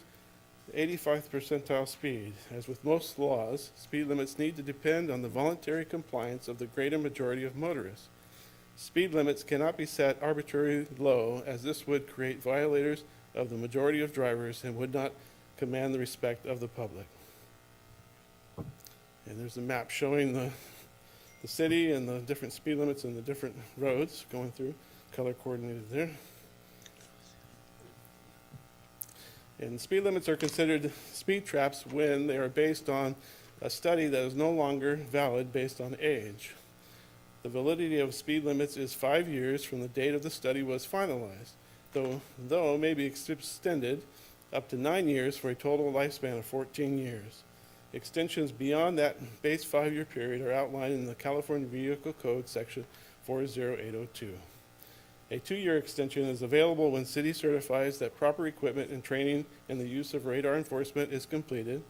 85th percentile speed. As with most laws, speed limits need to depend on the voluntary compliance of the greater majority of motorists. Speed limits cannot be set arbitrarily low, as this would create violators of the majority of drivers and would not command the respect of the public. And there's a map showing the city and the different speed limits and the different roads going through, color coordinated there. And speed limits are considered speed traps when they are based on a study that is no longer valid based on age. The validity of speed limits is 5 years from the date of the study was finalized, though may be extended up to 9 years for a total lifespan of 14 years. Extensions beyond that base 5-year period are outlined in the California Vehicle Code, Section 40802. A 2-year extension is available when city certifies that proper equipment and training in the use of radar enforcement is completed.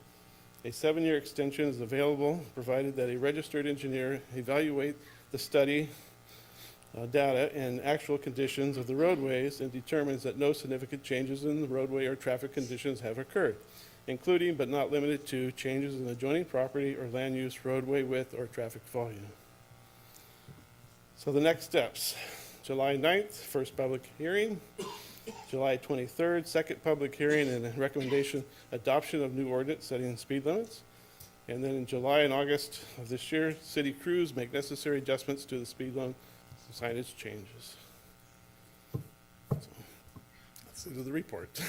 A 7-year extension is available provided that a registered engineer evaluate the study data and actual conditions of the roadways and determines that no significant changes in the roadway or traffic conditions have occurred, including but not limited to changes in adjoining property or land use, roadway width, or traffic volume. So the next steps. July 9th, first public hearing. July 23rd, second public hearing and a recommendation adoption of new ordinance setting speed limits. And then in July and August of this year, city crews make necessary adjustments to the speed limit signage changes. So, that's the end of the report.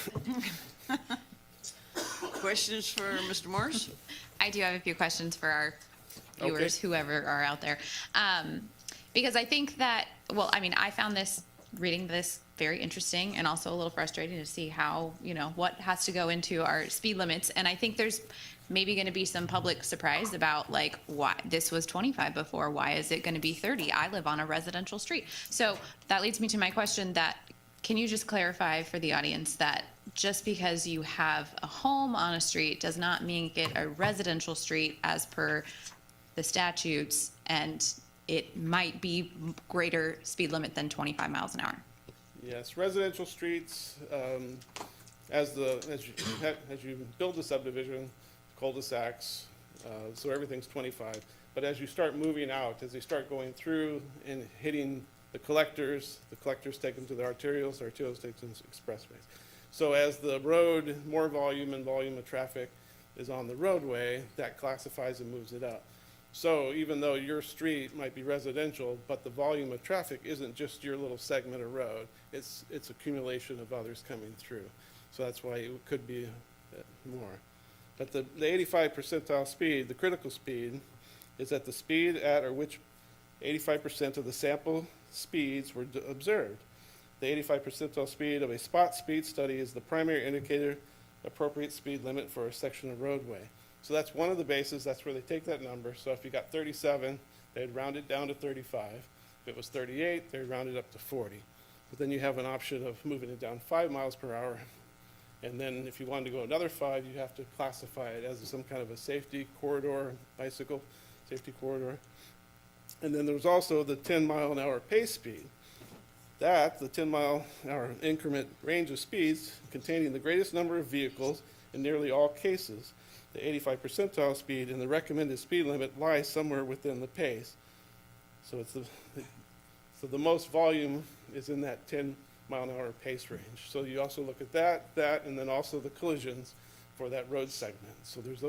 Questions for Mr. Morris? I do have a few questions for our viewers, Okay. whoever are out there. Because I think that, well, I mean, I found this, reading this very interesting and also a little frustrating to see how, what has to go into our speed limits. And I think there's maybe going to be some public surprise about like why this was 25 before. Why is it going to be 30? I live on a residential street. So that leads me to my question that, can you just clarify for the audience that just because you have a home on a street does not make it a residential street as per the statutes, and it might be greater speed limit than 25 miles an hour? Yes, residential streets, as you build the subdivision, cul-de-sacs, so everything's 25. But as you start moving out, as they start going through and hitting the collectors take them to the arterials take them to expressways. So as the road, more volume of traffic is on the roadway, that classifies and moves it up. So even though your street might be residential, but the volume of traffic isn't just your little segment of road, it's accumulation of others coming through. So that's why it could be more. But the 85 percentile speed, the critical speed, is at the speed at or which 85% of the sample speeds were observed. The 85 percentile speed of a spot speed study is the primary indicator appropriate speed limit for a section of roadway. So that's one of the bases, that's where they take that number. So if you got 37, they'd round it down to 35. If it was 38, they'd round it up to 40. But then you have an option of moving it down 5 miles per hour And then if you wanted to go another 5, you have to classify it as some kind of a safety corridor, bicycle safety corridor. And then there's also the 10-mile-an-hour pace speed. The 10-mile-an-hour increment range of speeds containing the greatest number of vehicles in nearly all cases. The 85 percentile speed and the recommended speed limit lie somewhere within the pace. So it's the most volume is in that 10-mile-an-hour pace range. So you also look at that, and then also the collisions for that road segment. So there's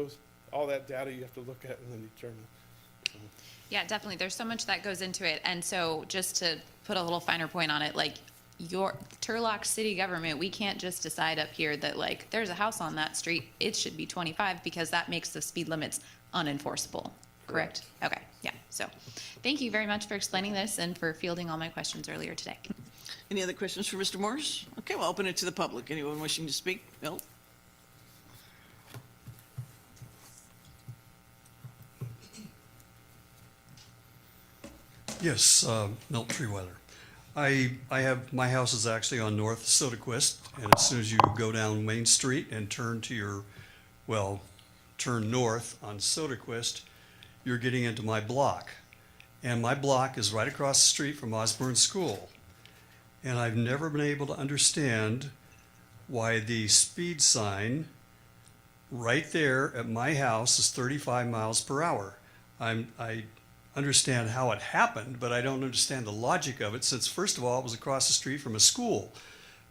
all that data you have to look at and then determine. Yeah, definitely. There's so much that goes into it. And so just to put a little finer point on it, like your Turlock city government, we can't just decide up here that like there's a house on that street, it should be 25 because that makes the speed limits unenforceable. Correct? Okay. Yeah. So thank you very much for explaining this and for fielding all my questions earlier today. Any other questions for Mr. Morris? Okay, we'll open it to the public. Anyone wishing to speak? Bill? Yes, Milt Treeweather. My house is actually on North Sodaquist, and as soon as you go down Main Street and turn north on Sodaquist, you're getting into my block. And my block is right across the street from Osborne School. And I've never been able to understand why the speed sign right there at my house is 35 miles per hour. I understand how it happened, but I don't understand the logic of it since, first of all, it was across the street from a school.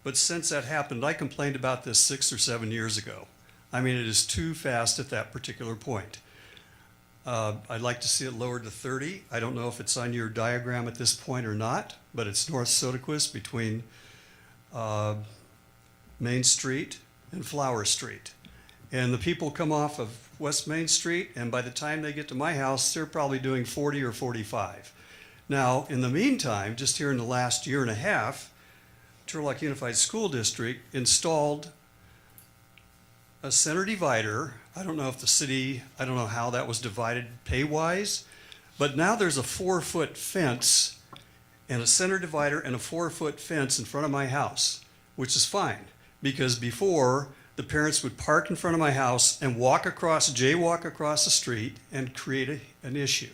But since that happened, I complained about this 6 or 7 years ago. I mean, it is too fast at that particular point. I'd like to see it lowered to 30. I don't know if it's on your diagram at this point or not, but it's North Sodaquist between Main Street and Flower Street. And the people come off of West Main Street, and by the time they get to my house, they're probably doing 40 or 45. Now, in the meantime, just here in the last year and a half, Turlock Unified School District installed a center divider. I don't know if the city, I don't know how that was divided pay-wise, but now there's a 4-foot fence and a center divider and a 4-foot fence in front of my house, which is fine, because before, the parents would park in front of my house and jaywalk across the street and create an issue.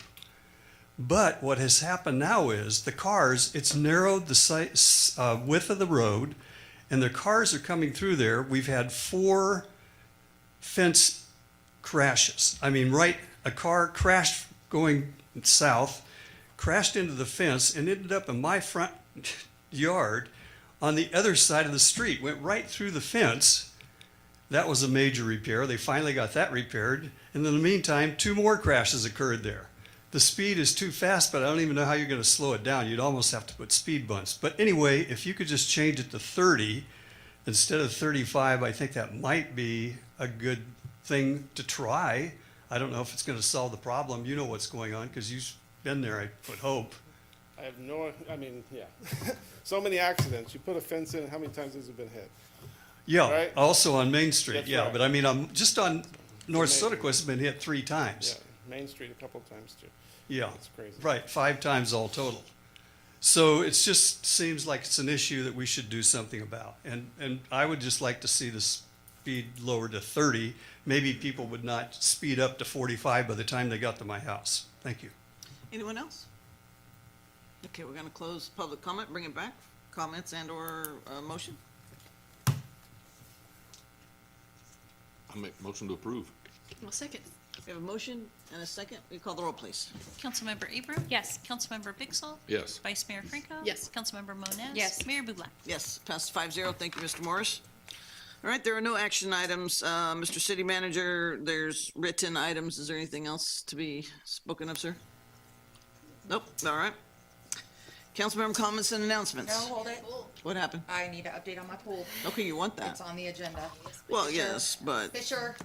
But what has happened now is the cars, it's narrowed the width of the road, and the cars are coming through there. We've had 4 fence crashes. I mean, a car crashed going south, crashed into the fence, and ended up in my front yard on the other side of the street, went right through the fence. That was a major repair. They finally got that repaired. And in the meantime, 2 more crashes occurred there. The speed is too fast, but I don't even know how you're going to slow it down. You'd almost have to put speed bumps. But anyway, if you could just change it to 30 instead of 35, I think that might be a good thing to try. I don't know if it's going to solve the problem. You know what's going on because you've been there, I would hope. I have yeah. So many accidents. You put a fence in, how many times has it been hit? Yeah, right? Also on Main Street, That's yeah. right. But I mean, I'm just on North Sodaquist has been hit 3 times. Yeah, Main Street a couple of times too. Yeah, That's crazy. right, 5 times all total. So it just seems like it's an issue that we should do something about. And I would just like to see the speed lowered to 30. Maybe people would not speed up to 45 by the time they got to my house. Thank you. Anyone else? Okay, we're gonna close public comment, bring it back. Comments and/or motion? I'll make a motion to approve. Well, second. We have a motion and a second. We call the roll, please. Councilmember Abram? Yes. Councilmember Bixel? Yes. Vice Mayor Franco? Yes. Councilmember Moniz? Yes. Mayor Bublak? Yes, passed 5-0. Thank you, Mr. Morris. All right, there are no action items. Mr. City Manager, there's written items. Is there anything else to be spoken of, sir? Nope. All right. Councilmember comments and announcements. No, hold it. What happened? I need an update on my pool. Okay, you want that. It's on the agenda. Well, Fisher. yes, but Fisher.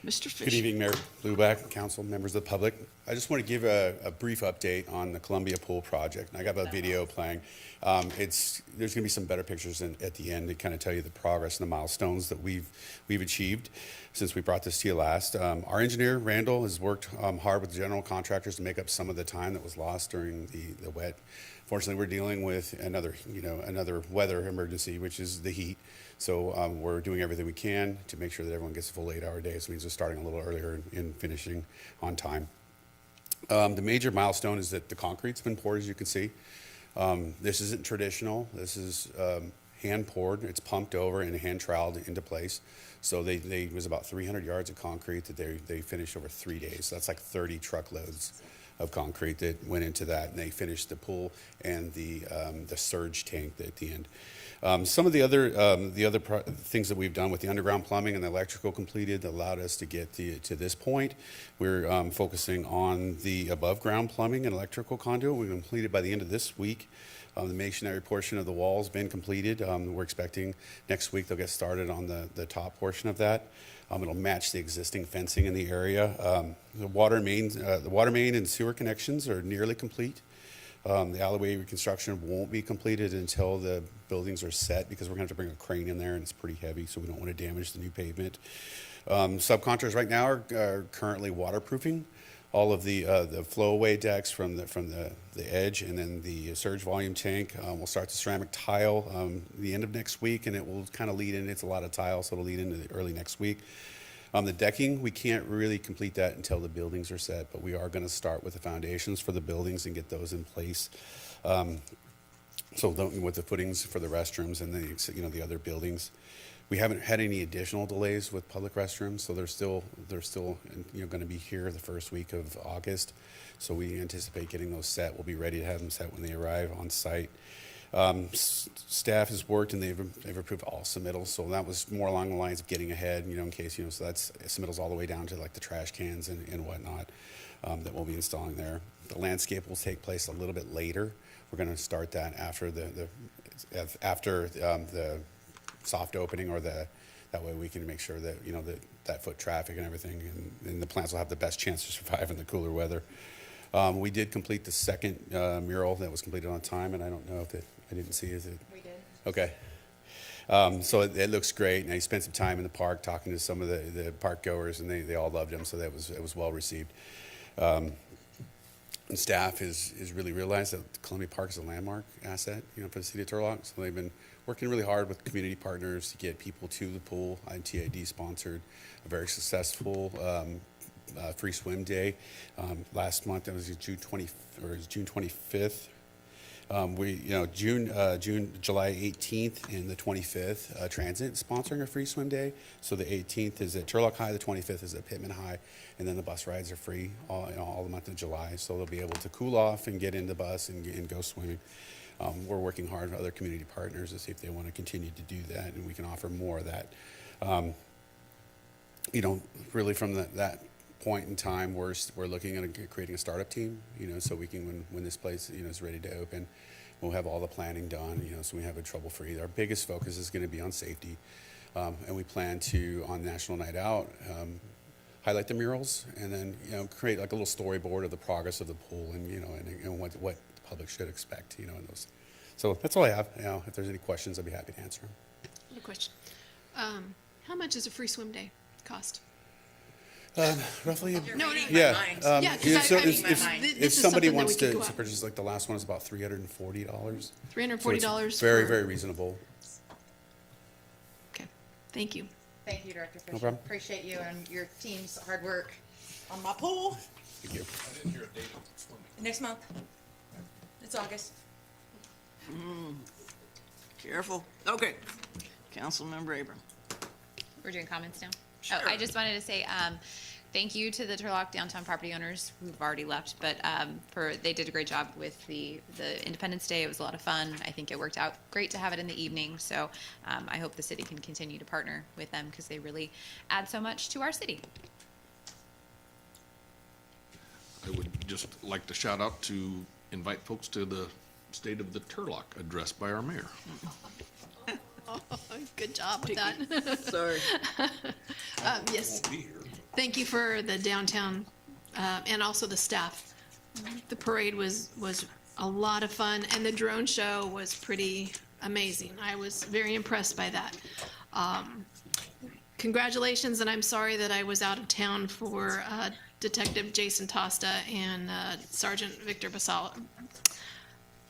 Mr. Fisher. Good evening, Mayor Bluback, council, members of the public. I just want to give a brief update on the Columbia Pool project. And I got a video playing. There's going to be some better pictures at the end to kind of tell you the progress and the milestones that we've achieved since we brought this to you last. Our engineer, Randall, has worked hard with general contractors to make up some of the time that was lost during the wet. Fortunately, we're dealing with another weather emergency, which is the heat. So we're doing everything we can to make sure that everyone gets a full 8-hour day. So it means we're starting a little earlier and finishing on time. The major milestone is that the concrete's been poured, as you can see. This isn't traditional. This is hand poured. It's pumped over and hand troweled into place. So it was about 300 yards of concrete that they finished over 3 days. So that's like 30 truckloads of concrete that went into that, and they finished the pool and the surge tank at the end. Some of the other things that we've done with the underground plumbing and the electrical completed that allowed us to get to this point. We're focusing on the above ground plumbing and electrical conduit. We've completed by the end of this week. The masonry portion of the wall's been completed. We're expecting next week they'll get started on the top portion of that. It'll match the existing fencing in the area. The water main and sewer connections are nearly complete. The alleyway reconstruction won't be completed until the buildings are set because we're going to have to bring a crane in there and it's pretty heavy, so we don't want to damage the new pavement. Subcontractors right now are currently waterproofing all of the flowaway decks from the edge, and then the surge volume tank. We'll start the ceramic tile the end of next week, and it will kind of lead in. It's a lot of tile, so it'll lead into the early next week. The decking, we can't really complete that until the buildings are set, but we are going to start with the foundations for the buildings and get those in place. With the footings for the restrooms and the other buildings. We haven't had any additional delays with public restrooms, so they're still going to be here the first week of August. So we anticipate getting those set. We'll be ready to have them set when they arrive on site. Staff has worked and they've approved all submittals, so that was more along the lines of getting ahead, in case, so that's submittals all the way down to like the trash cans and whatnot that we'll be installing there. The landscape will take place a little bit later. We're going to start that after the soft opening, or that way we can make sure that that foot traffic and everything, and the plants will have the best chance to survive in the cooler weather. We did complete the second mural that was completed on time, and I don't know if I didn't see it. We did. Okay. So it looks great, and I spent some time in the park talking to some of the park goers, and they all loved him, so it was well received. And staff has really realized that Columbia Park is a landmark asset, for the city of Turlock. So they've been working really hard with community partners to get people to the pool. ITID sponsored a very successful free swim day last month. It was June 25th. July 18th and the 25th, Transit sponsoring a free swim day. So the 18th is at Turlock High, the 25th is at Pittman High, and then the bus rides are free all the month of July. So they'll be able to cool off and get in the bus and go swimming. We're working hard with other community partners to see if they want to continue to do that, and we can offer more of that. Really from that point in time, we're looking at creating a startup team, so we can, when this place, is ready to open, we'll have all the planning done, so we have it trouble-free. Our biggest focus is going to be on safety, and we plan to, on National Night Out, highlight the murals, and then, create like a little storyboard of the progress of the pool and what the public should expect, in those. So that's all I have. If there's any questions, I'd be happy to answer them. I have a question. How much does a free swim day cost? Roughly, No. yeah. If somebody wants to purchase, like the last one is about $340. $340 So very, very reasonable. Okay, thank you. Thank you, Director Fisher. No problem. Appreciate you and your team's hard work on my pool. Thank you. I didn't hear a date on swimming. Next month. It's August. Careful. Okay. Councilmember Abram. We're doing comments now? Sure. Oh, I just wanted to say, thank you to the Turlock downtown property owners who've already left, but they did a great job with the Independence Day. It was a lot of fun. I think it worked out great to have it in the evening. So I hope the city can continue to partner with them because they really add so much to our city. I would just like to shout out to invite folks to the State of the Turlock address by our mayor. Oh, good job with that. Sorry. Yes. Won't be here. Thank you for the downtown and also the staff. The parade was a lot of fun, and the drone show was pretty amazing. I was very impressed by that. Congratulations, and I'm sorry that I was out of town for Detective Jason Tosta and Sergeant Victor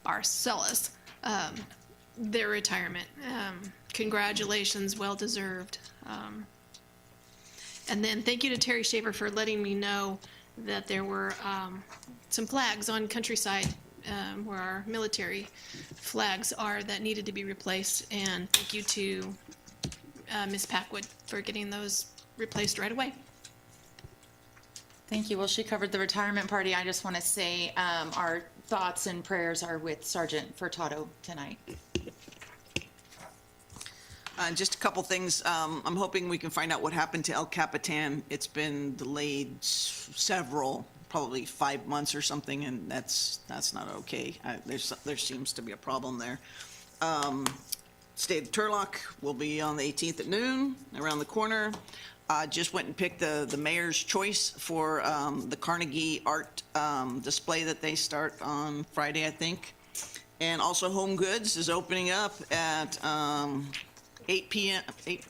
Barcelos, their retirement. Congratulations, well deserved. And then thank you to Terry Shaver for letting me know that there were some flags on Countryside where our military flags are that needed to be replaced. And thank you to Ms. Packwood for getting those replaced right away. Thank you. Well, she covered the retirement party. I just want to say our thoughts and prayers are with Sergeant Furtado tonight. Just a couple things. I'm hoping we can find out what happened to El Capitan. It's been delayed several, probably 5 months or something, and that's not okay. There seems to be a problem there. State of Turlock will be on the 18th at noon, around the corner. Just went and picked the mayor's choice for the Carnegie art display that they start on Friday, I think. And also Home Goods is opening up at 8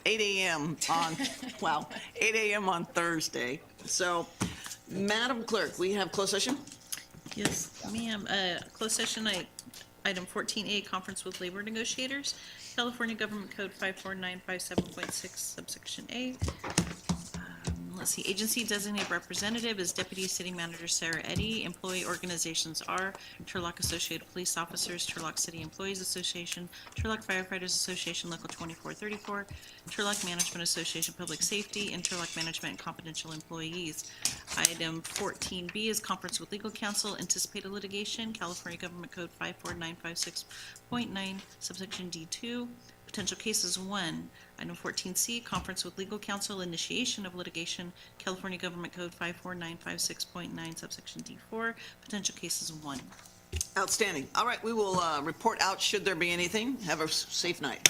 a.m. on, wow, 8 a.m. on Thursday. So, Madam Clerk, we have closed session? Yes, ma'am. Closed session, item 14A, conference with labor negotiators, California Government Code 54957.6, subsection A. Let's see, agency designated representative is Deputy City Manager Sarah Eddy. Employee organizations are Turlock Associated Police Officers, Turlock City Employees Association, Turlock Firefighters Association Local 2434, Turlock Management Association Public Safety, and Turlock Management and Confidential Employees. Item 14B is conference with legal counsel, anticipated litigation, California Government Code 54956.9, subsection D2. Potential cases 1. Item 14C, conference with legal counsel, initiation of litigation, California Government Code 54956.9, subsection D4. Potential cases 1. Outstanding. All right, we will report out should there be anything. Have a safe night.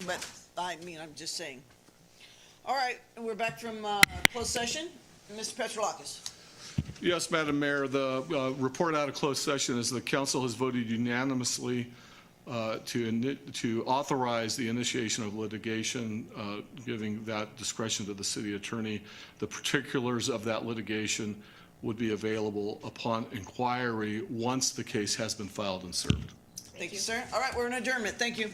but I mean, I'm just saying. All right, we're back from closed session. Mr. Petrolakis. Yes, Madam Mayor, the report out of closed session is the council has voted unanimously to authorize the initiation of litigation, giving that discretion to the city attorney. The particulars of that litigation would be available upon inquiry once the case has been filed and served. Thank you, sir. All right, we're in adjournment. Thank you.